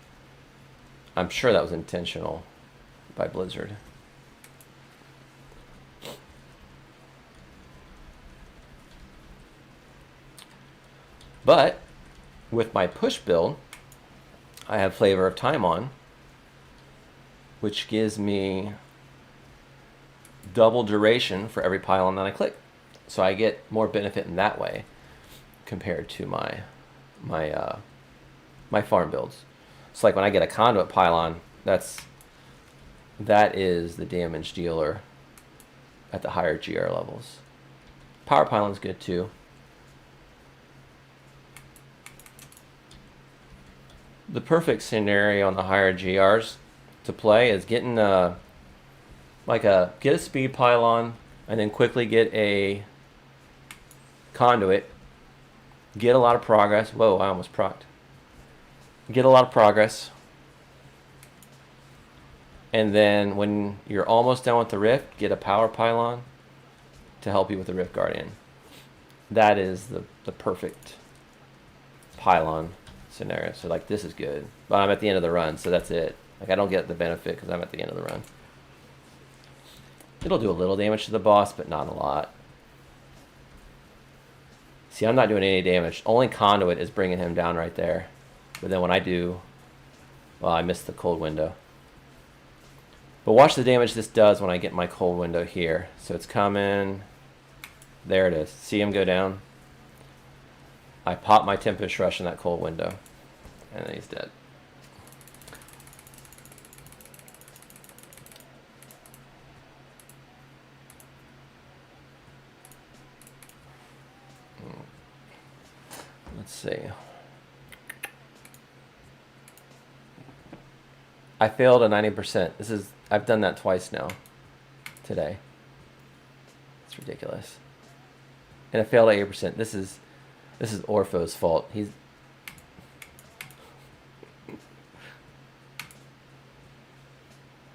I'm sure that was intentional by Blizzard. But with my push build, I have Flavor of Time on, which gives me double duration for every pylon that I click. So I get more benefit in that way compared to my farm builds. It's like when I get a conduit pylon, that is the damage dealer at the higher GR levels. Power pylon's good too. The perfect scenario on the higher GRs to play is getting get a speed pylon and then quickly get a conduit. Get a lot of progress. Whoa, I almost procced. Get a lot of progress. And then when you're almost done with the Rift, get a power pylon to help you with the Rift Guardian. That is the perfect pylon scenario. So like this is good. But I'm at the end of the run, so that's it. Like I don't get the benefit because I'm at the end of the run. It'll do a little damage to the boss, but not a lot. See, I'm not doing any damage. Only Conduit is bringing him down right there. But then when I do, well, I missed the cold window. But watch the damage this does when I get my cold window here. So it's coming. There it is. See him go down? I pop my Tempest Rush in that cold window. And then he's dead. Let's see. I failed a 90%. I've done that twice now today. It's ridiculous. And it failed at 8%. This is Orpho's fault. He's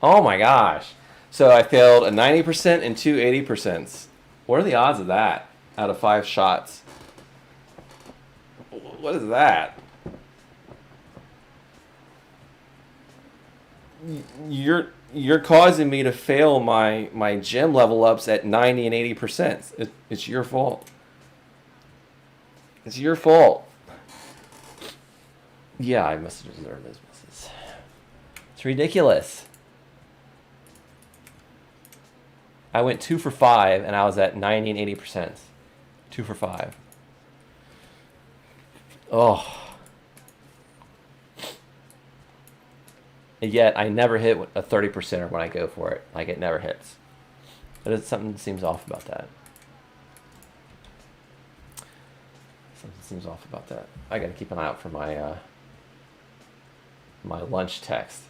oh my gosh. So I failed a 90% and two 80%. What are the odds of that out of 5 shots? What is that? You're causing me to fail my gym level ups at 90 and 80%. It's your fault. It's your fault. Yeah, I must have deserved those misses. It's ridiculous. I went 2 for 5 and I was at 90 and 80%. 2 for 5. Oh. And yet I never hit a 30% when I go for it. Like, it never hits. But something seems off about that. Something seems off about that. I gotta keep an eye out for my my lunch text.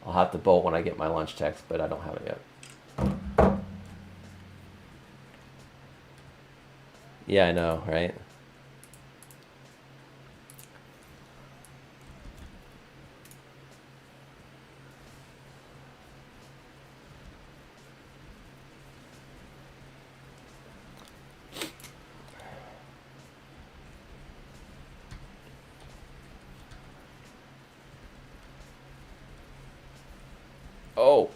I'll have to bolt when I get my lunch text, but I don't have it yet. Yeah, I know, right? Oh.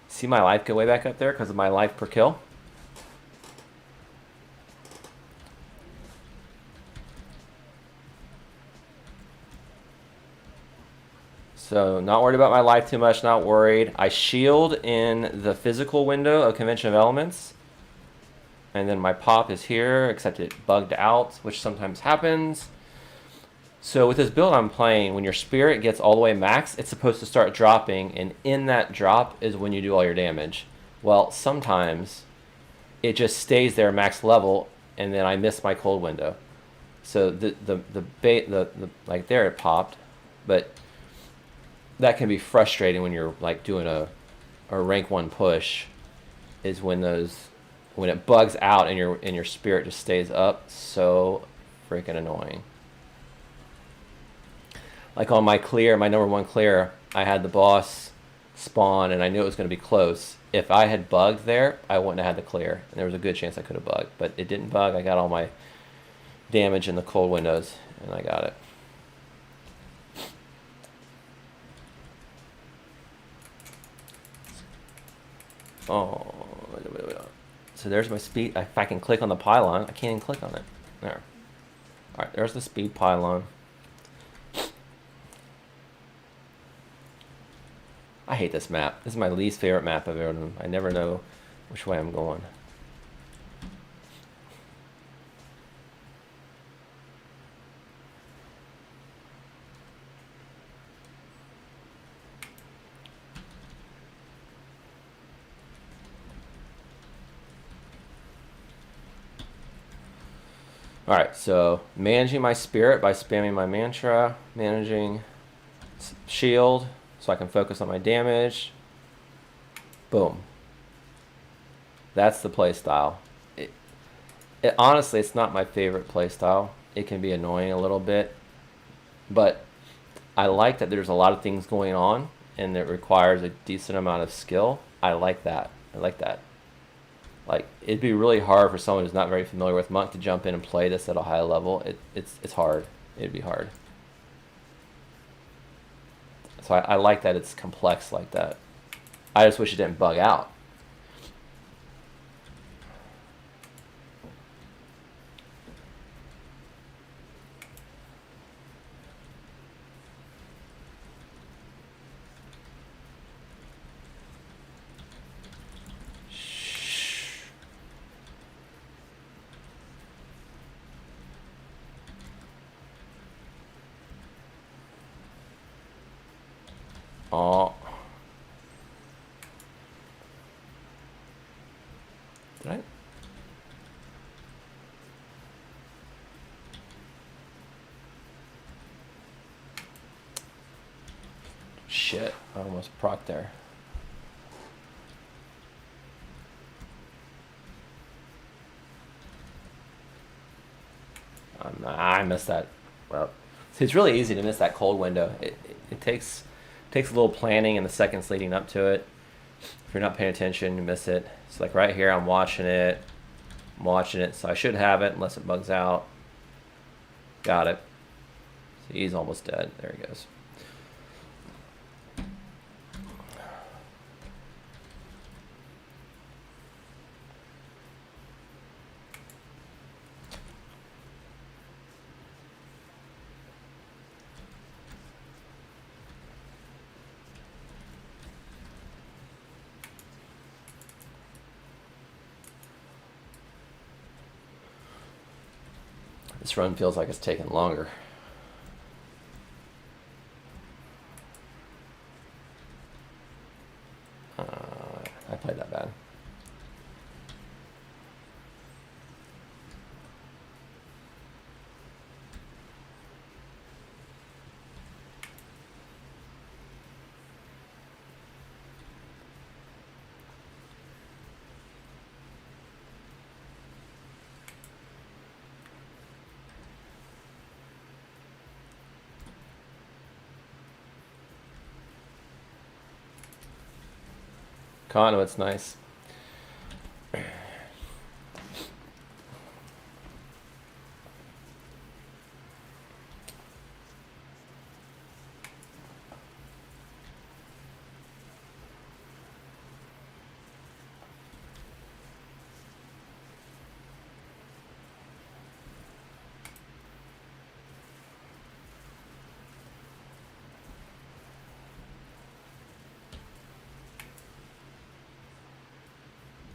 See my life go way back up there because of my life per kill? So not worried about my life too much, not worried. I shield in the physical window of Convention of Elements. And then my pop is here, except it bugged out, which sometimes happens. So with this build I'm playing, when your spirit gets all the way max, it's supposed to start dropping, and in that drop is when you do all your damage. Well, sometimes it just stays there max level, and then I miss my cold window. So the like there it popped, but that can be frustrating when you're like doing a rank 1 push, is when it bugs out and your spirit just stays up. So freaking annoying. Like on my clear, my number 1 clear, I had the boss spawn and I knew it was going to be close. If I had bugged there, I wouldn't have had the clear, and there was a good chance I could have bugged, but it didn't bug. I got all my damage in the cold windows and I got it. Oh, so there's my speed. If I can click on the pylon, I can't even click on it. There. All right, there's the speed pylon. I hate this map. This is my least favorite map I've ever done. I never know which way I'm going. Alright, so managing my spirit by spamming my mantra, managing shield so I can focus on my damage. Boom. That's the play style. Honestly, it's not my favorite play style. It can be annoying a little bit, but I like that there's a lot of things going on and it requires a decent amount of skill. I like that. I like that. Like, it'd be really hard for someone who's not very familiar with Monk to jump in and play this at a high level. It's hard. It'd be hard. So I like that it's complex like that. I just wish it didn't bug out. Oh. shit. I almost procced there. I missed that. Well, see, it's really easy to miss that cold window. It takes a little planning in the seconds leading up to it. If you're not paying attention, you miss it. So like right here, I'm watching it, so I should have it unless it bugs out. Got it. So he's almost dead. There he goes. This run feels like it's taking longer. I played that bad. Conduit's nice.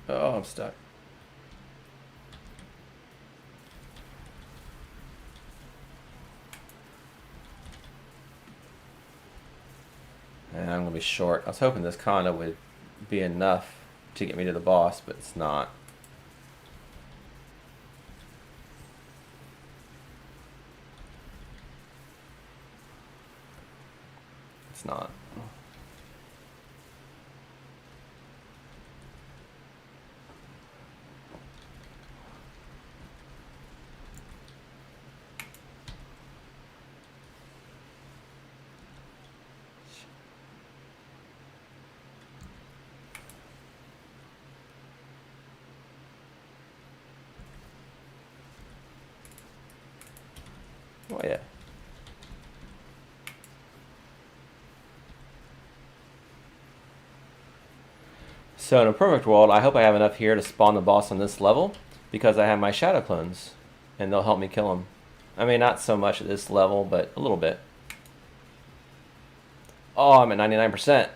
Oh, I'm stuck. And I'm gonna be short. I was hoping this condo would be enough to get me to the boss, but it's not. It's not. Oh yeah. So in a perfect world, I hope I have enough here to spawn the boss on this level, because I have my shadow clones, and they'll help me kill him. I mean, not so much at this level, but a little bit. Oh, I'm at 99%. This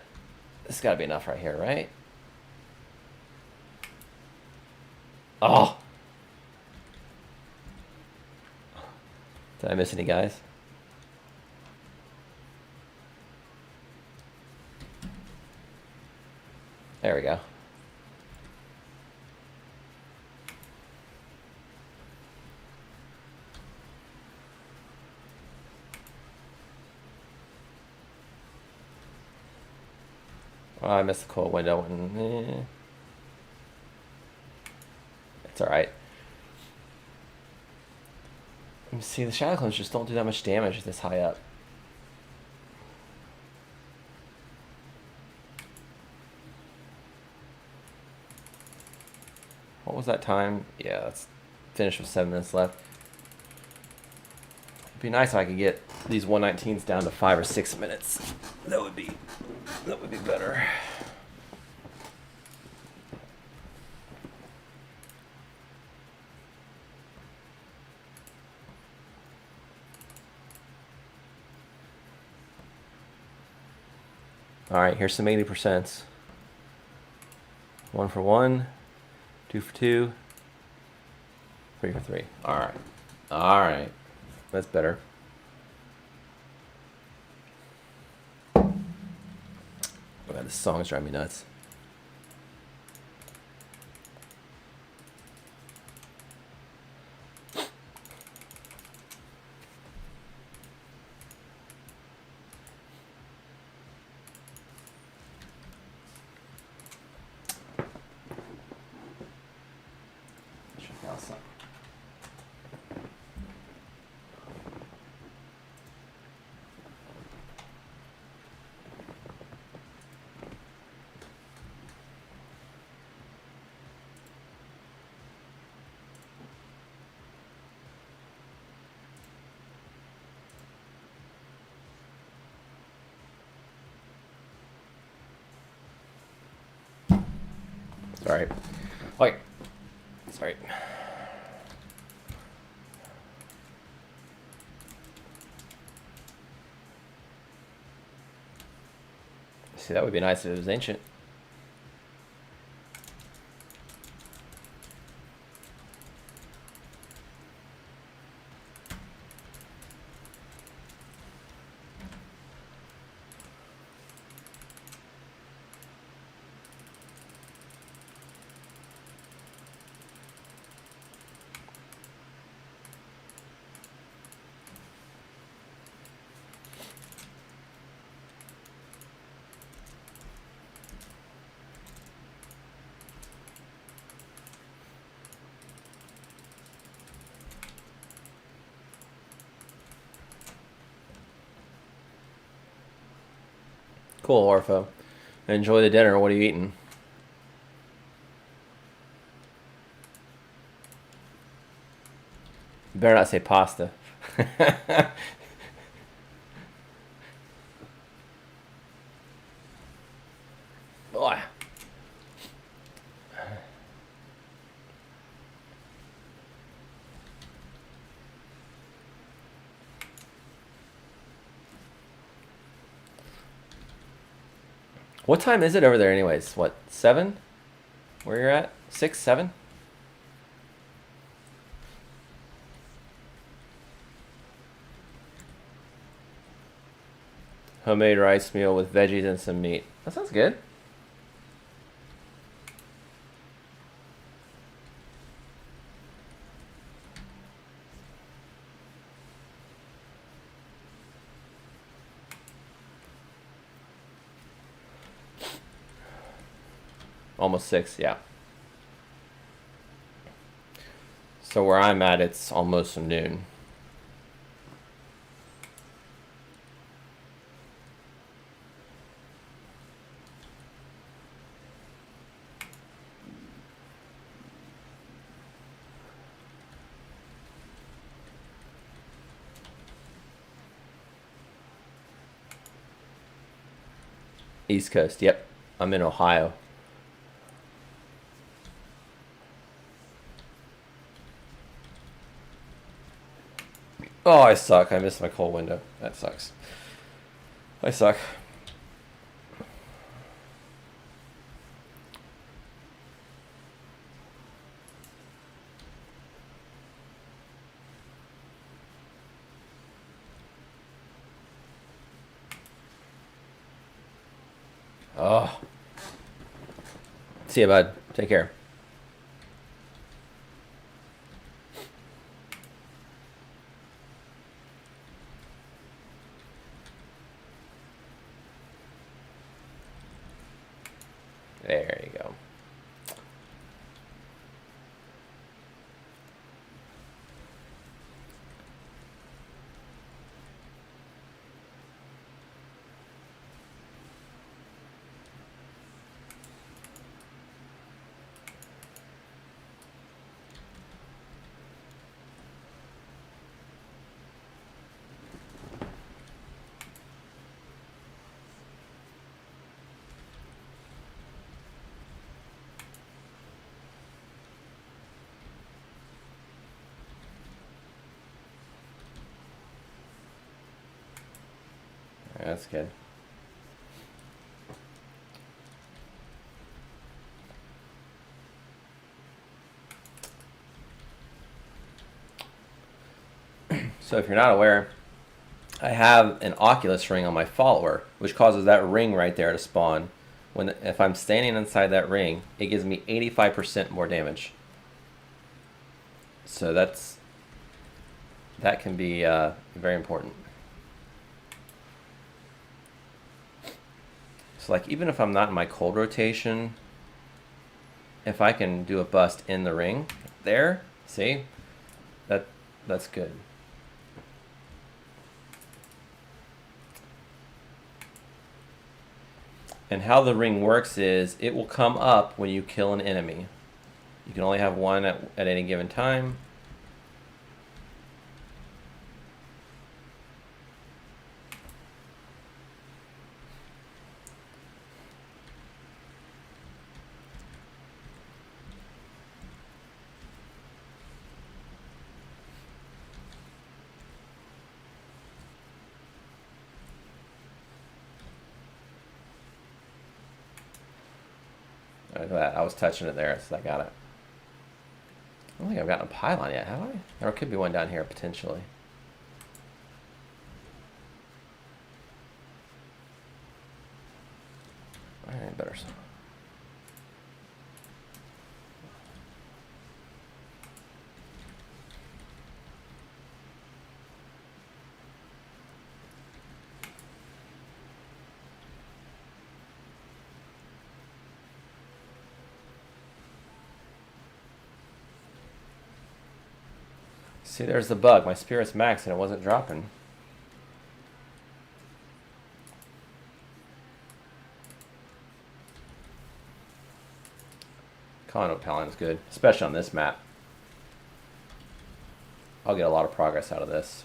has got to be enough right here, right? Oh! Did I miss any guys? There we go. Oh, I missed the cold window. It's alright. See, the shadow clones just don't do that much damage this high up. What was that time? Yeah, that's finished with 7 minutes left. It'd be nice if I could get these 119s down to 5 or 6 minutes. That would be better. All right, here's some 80%. 1 for 1, 2 for 2, 3 for 3. All right. All right. That's better. Oh God, this song's driving me nuts. Awesome. Sorry. Wait. Sorry. See, that would be nice if it was ancient. Cool, Orpho. Enjoy the dinner. What are you eating? You better not say pasta. Boy. What time is it over there anyways? What, 7? Where you're at? 6, 7? Homemade rice meal with veggies and some meat. That sounds good. Almost 6, yeah. So where I'm at, it's almost noon. East Coast, yep. I'm in Ohio. Oh, I suck. I missed my cold window. That sucks. I suck. Oh. See you, bud. Take care. There you go. That's good. So if you're not aware, I have an Oculus ring on my follower, which causes that ring right there to spawn. If I'm standing inside that ring, it gives me 85% more damage. So that can be very important. So like even if I'm not in my cold rotation, if I can do a bust in the ring there, See? That's good. And how the ring works is it will come up when you kill an enemy. You can only have one at any given time. Look at that. I was touching it there, so I got it. I don't think I've gotten a pylon yet, have I? There could be one down here, potentially. Alright, better. See, there's the bug. My spirit's max and it wasn't dropping. Conduit Paladin's good, especially on this map. I'll get a lot of progress out of this.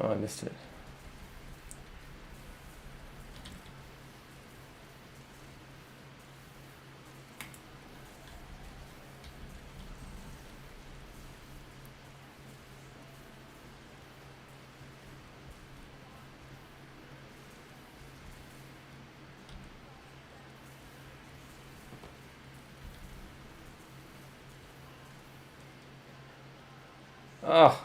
Oh, I missed it. Oh.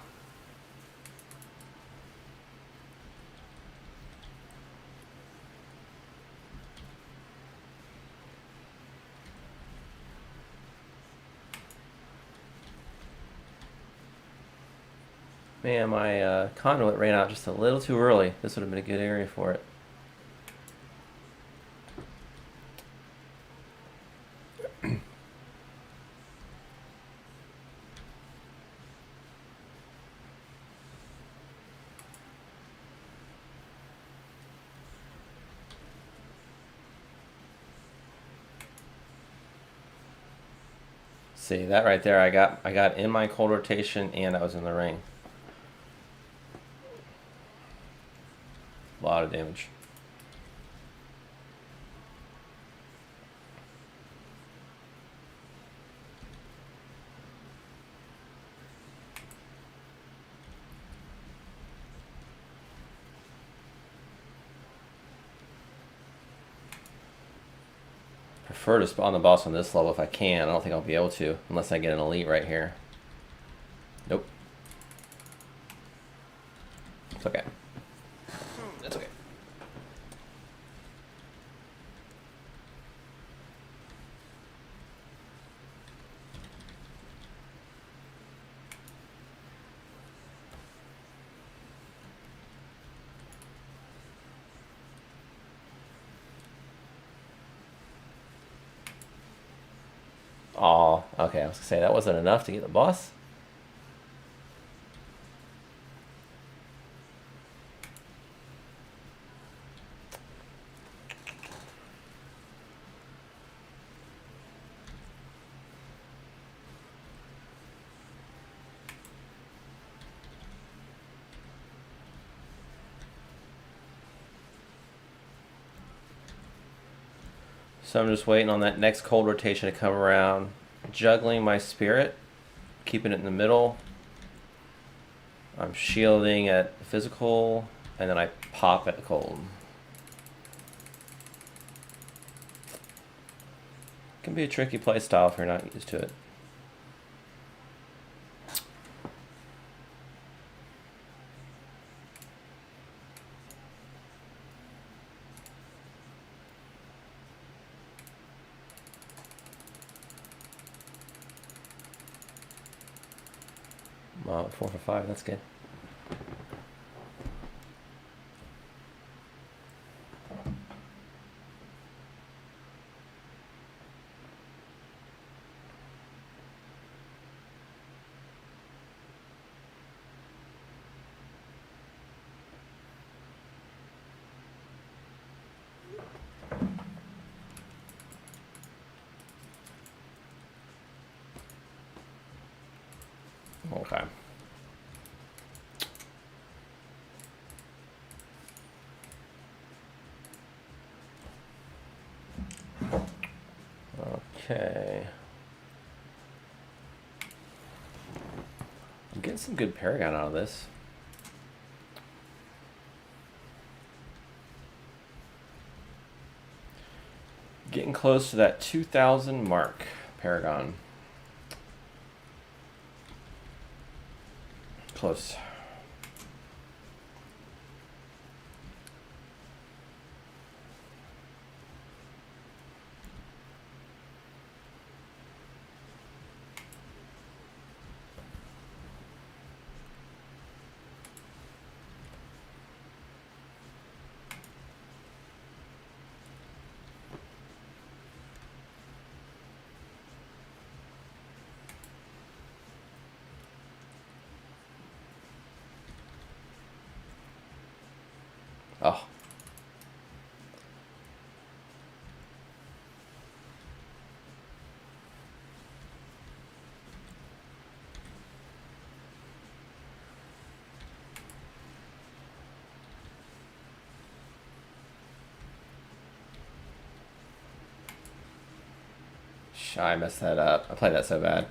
Man, my conduit ran out just a little too early. This would have been a good area for it. See, that right there, I got in my cold rotation and I was in the ring. A lot of damage. Prefer to spawn the boss on this level if I can. I don't think I'll be able to unless I get an elite right here. Nope. It's okay. It's okay. Oh, okay. I was gonna say that wasn't enough to get the boss. So I'm just waiting on that next cold rotation to come around, juggling my spirit, keeping it in the middle. I'm shielding at physical, and then I pop at cold. Can be a tricky play style if you're not used to it. 4 for 5. That's good. Okay. Okay. I'm getting some good Paragon out of this. Getting close to that 2,000 mark, Paragon. Close. Oh. I messed that up. I played that so bad.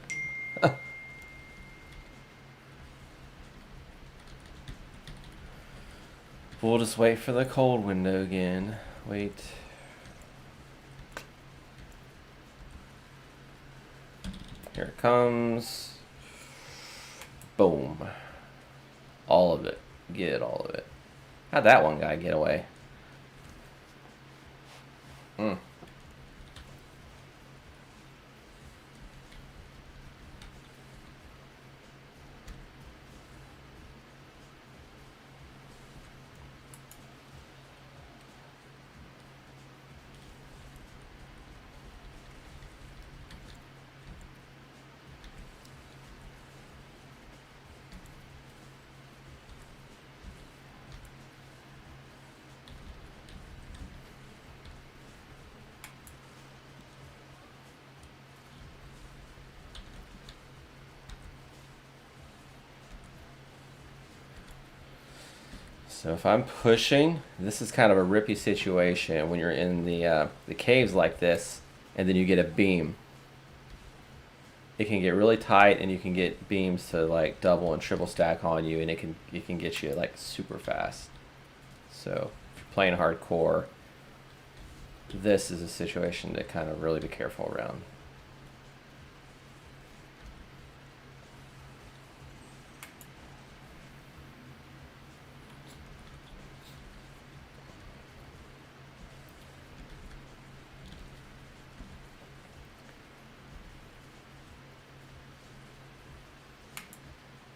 We'll just wait for the cold window again. Wait. Here it comes. Boom. All of it. Get all of it. How'd that one guy get away? Hmm. So if I'm pushing, this is kind of a rippy situation when you're in the caves like this, and then you get a beam. It can get really tight, and you can get beams to like double and triple stack on you, and it can get you like super fast. So if you're playing hardcore, this is a situation to kind of really be careful around.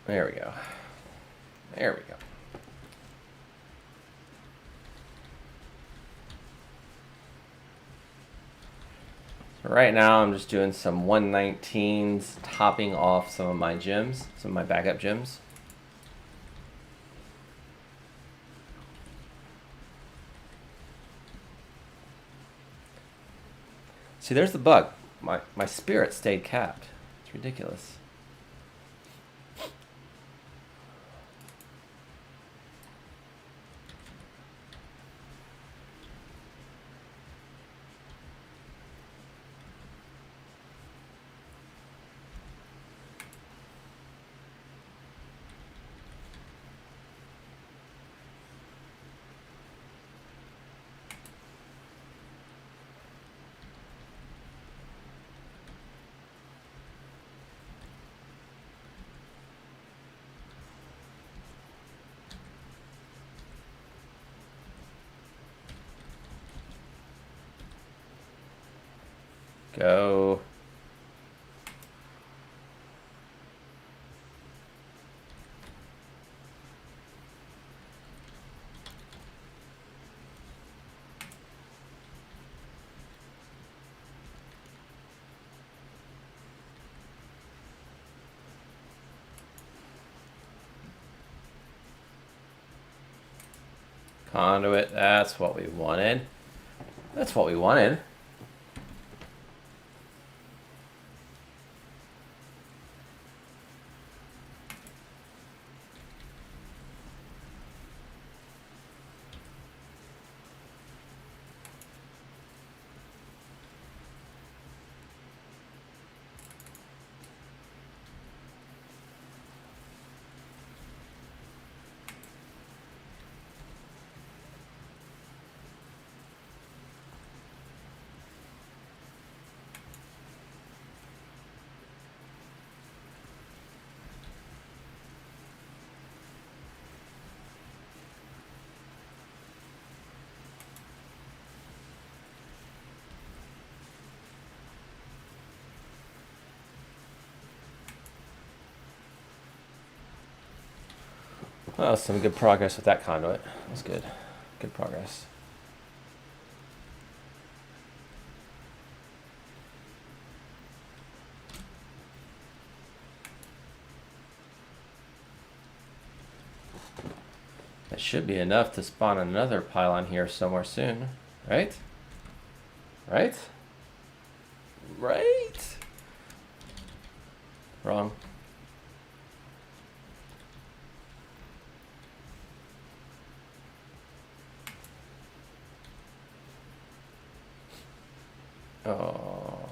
There we go. There we go. So right now I'm just doing some 119s, topping off some of my gems, some of my backup gems. See, there's the bug. My spirit stayed capped. It's ridiculous. Go. Conduit, that's what we wanted. That's what we wanted. Oh, some good progress with that conduit. That's good. Good progress. That should be enough to spawn another pylon here somewhere soon, right? Right? Right? Wrong. Oh.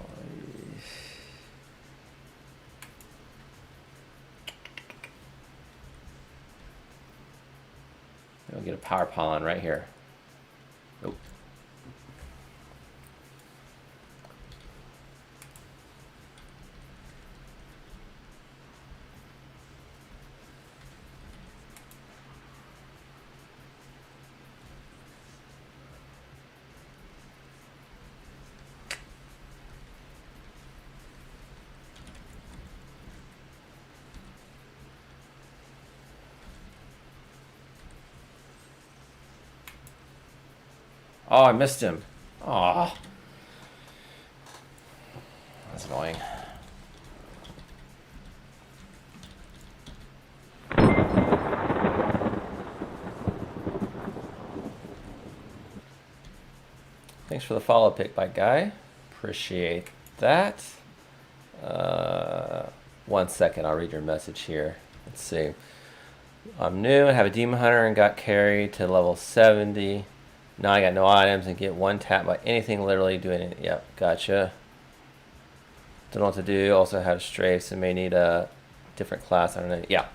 We'll get a power pylon right here. Nope. Oh, I missed him. Aw. That's annoying. Thanks for the follow pick by Guy. Appreciate that. 1 second, I'll read your message here. Let's see. I'm new and have a demon hunter and got carried to level 70. Now I got no items and get one tap by anything literally doing it. Yep, gotcha. Don't know what to do. Also have strafes and may need a different class. I don't know. Yeah.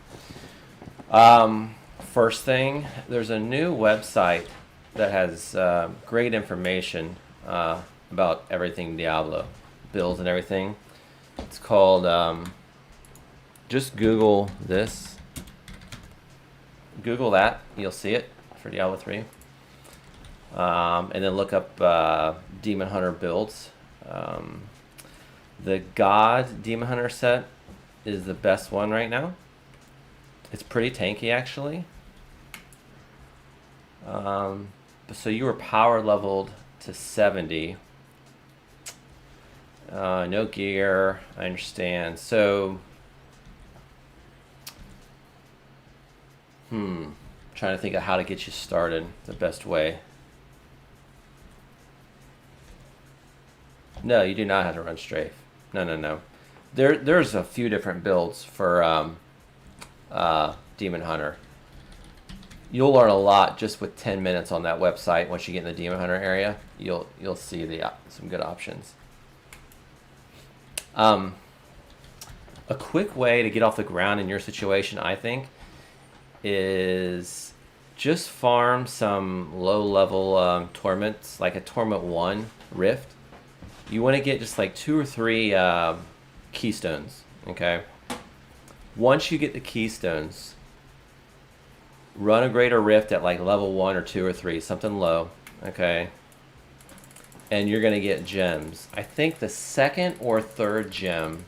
First thing, there's a new website that has great information about everything Diablo, builds and everything. It's called, just Google this. Google that, you'll see it for Diablo 3. And then look up Demon Hunter builds. The God Demon Hunter set is the best one right now. It's pretty tanky actually. So you were power leveled to 70. No gear, I understand. So, trying to think of how to get you started the best way. No, you do not have to run strafe. No. There's a few different builds for Demon Hunter. You'll learn a lot just with 10 minutes on that website. Once you get in the Demon Hunter area, you'll see some good options. A quick way to get off the ground in your situation, I think, is just farm some low-level torments, like a Torment 1 Rift. You want to get just like 2 or 3 keystones, okay? Once you get the keystones, run a Greater Rift at like level 1 or 2 or 3, something low, okay? And you're going to get gems. I think the 2nd or 3rd gem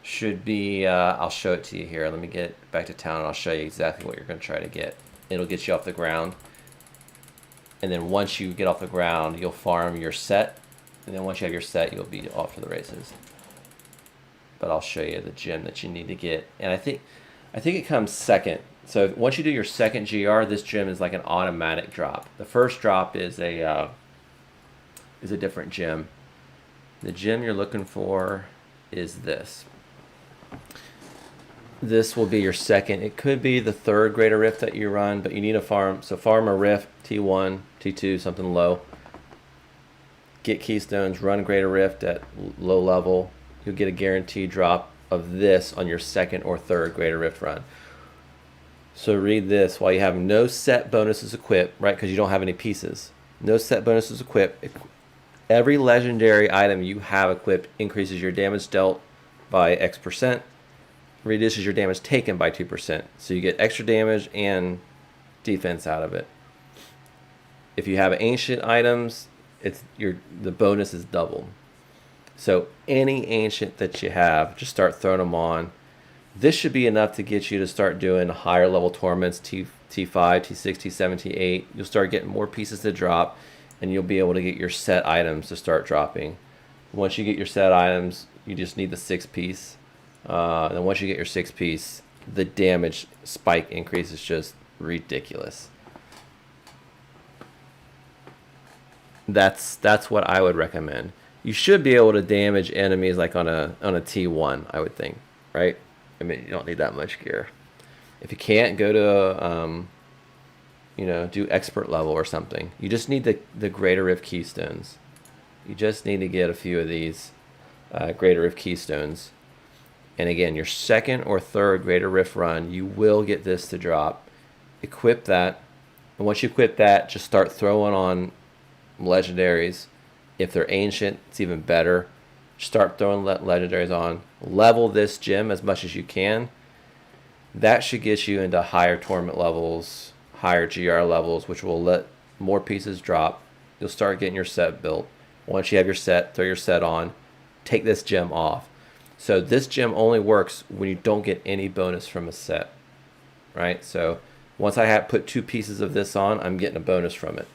should be, I'll show it to you here. Let me get back to town and I'll show you exactly what you're going to try to get. It'll get you off the ground. And then once you get off the ground, you'll farm your set. And then once you have your set, you'll be off to the races. But I'll show you the gem that you need to get. And I think it comes 2nd So once you do your second GR, this gem is like an automatic drop. The first drop is a different gem. The gem you're looking for is this. This will be your second. It could be the third Greater Rift that you run, but you need a farm. So farm a Rift, T1, T2, something low. Get Keystones, run Greater Rift at low level. You'll get a guaranteed drop of this on your second or third Greater Rift run. So read this. While you have no set bonuses equipped, right, because you don't have any pieces. No set bonuses equipped. Every legendary item you have equipped increases your damage dealt by X%, reduces your damage taken by 2%. So you get extra damage and defense out of it. If you have ancient items, the bonus is doubled. So any ancient that you have, just start throwing them on. This should be enough to get you to start doing higher level tournaments, T5, T6, T7, T8. You'll start getting more pieces to drop, and you'll be able to get your set items to start dropping. Once you get your set items, you just need the 6-piece. And once you get your 6-piece, the damage spike increase is just ridiculous. That's what I would recommend. You should be able to damage enemies like on a T1, I would think, right? I mean, you don't need that much gear. If you can't, go to do expert level or something. You just need the Greater Rift Keystones. You just need to get a few of these Greater Rift Keystones. And again, your second or third Greater Rift run, you will get this to drop. Equip that. And once you equip that, just start throwing on legendaries. If they're ancient, it's even better. Start throwing legendaries on. Level this gem as much as you can. That should get you into higher tournament levels, higher GR levels, which will let more pieces drop. You'll start getting your set built. Once you have your set, throw your set on. Take this gem off. So this gem only works when you don't get any bonus from a set, right? So once I have put 2 pieces of this on, I'm getting a bonus from it.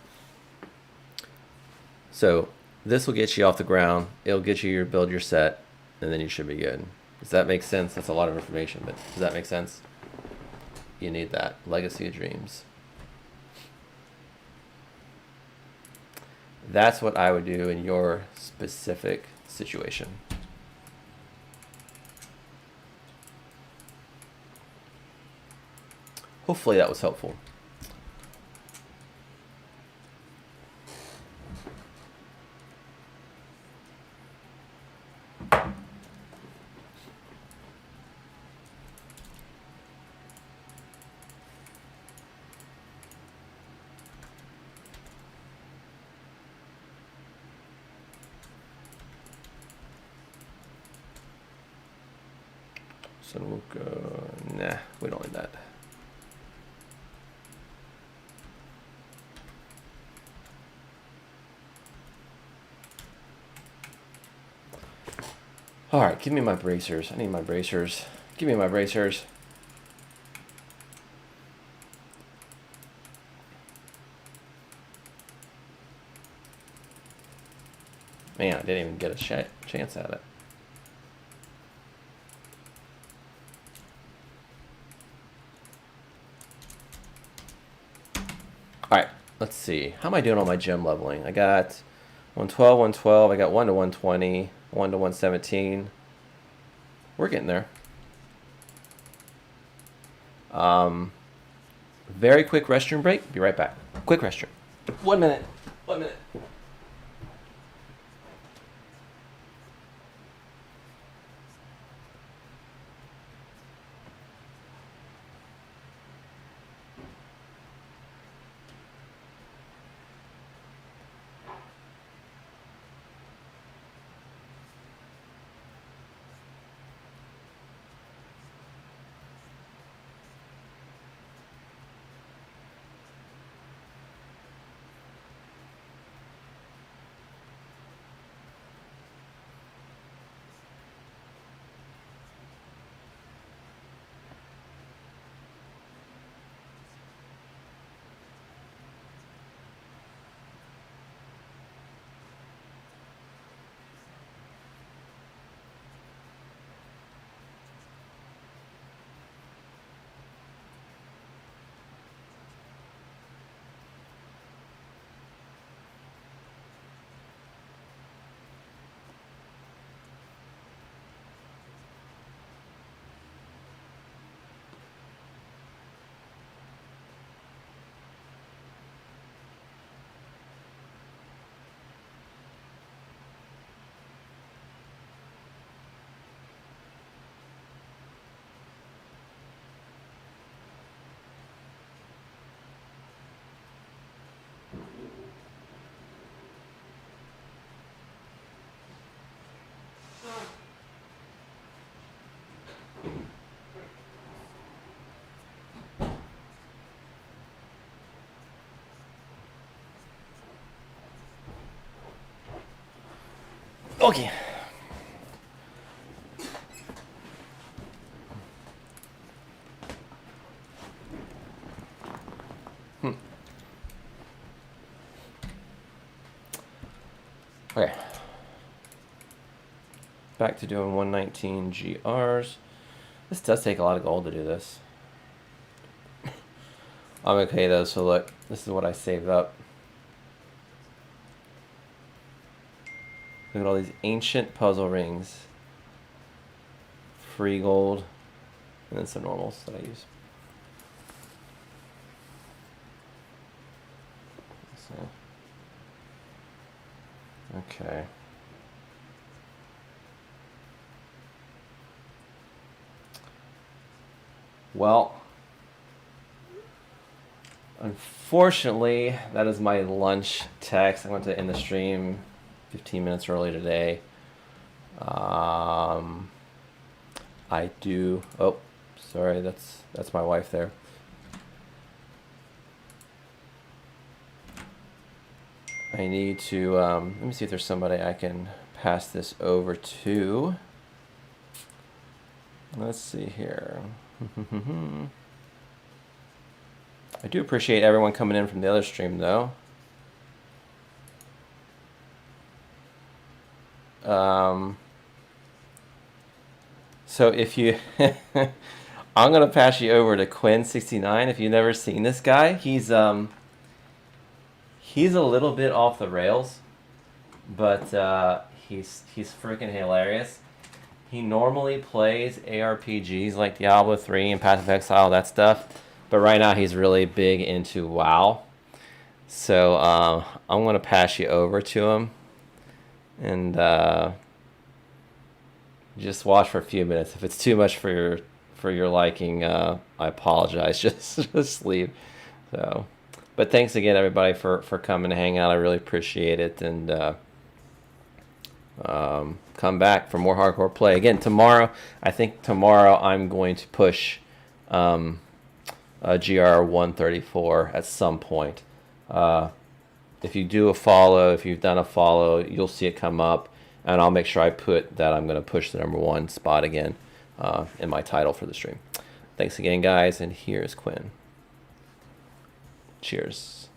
So this will get you off the ground. It'll get you build your set, and then you should be good. Does that make sense? That's a lot of information, but does that make sense? You need that. Legacy of Dreams. That's what I would do in your specific situation. Hopefully that was helpful. So we'll go, nah, we don't need that. All right, give me my bracers. I need my bracers. Give me my bracers. Man, I didn't even get a chance at it. All right, let's see. How am I doing on my gem leveling? I got 112, 112. I got 1 to 120, 1 to 117. We're getting there. Very quick restroom break. Be right back. Quick restroom. 1 minute. 1 minute. Okay. Okay. Back to doing 119 GRs. This does take a lot of gold to do this. I'm okay though, so look, this is what I saved up. Look at all these ancient puzzle rings. Free gold. And then some normals that I use. So. Okay. Well, unfortunately, that is my lunch text. I went to end the stream 15 minutes early today. I do. Oh, sorry, that's my wife there. I need to. Let me see if there's somebody I can pass this over to. Let's see here. I do appreciate everyone coming in from the other stream, though. So if you, I'm gonna pass you over to Quinn69. If you've never seen this guy, he's a little bit off the rails, but he's freaking hilarious. He normally plays ARPGs like Diablo 3 and Path of Exile, that stuff. But right now he's really big into WoW. So I'm going to pass you over to him. And just watch for a few minutes. If it's too much for your liking, I apologize. Just leave. So, but thanks again, everybody, for coming to hang out. I really appreciate it. And come back for more hardcore play. Again, tomorrow, I think tomorrow I'm going to push GR 134 at some point. If you do a follow, if you've done a follow, you'll see it come up, and I'll make sure I put that I'm going to push the #1 spot again in my title for the stream. Thanks again, guys, and here's Quinn. Cheers.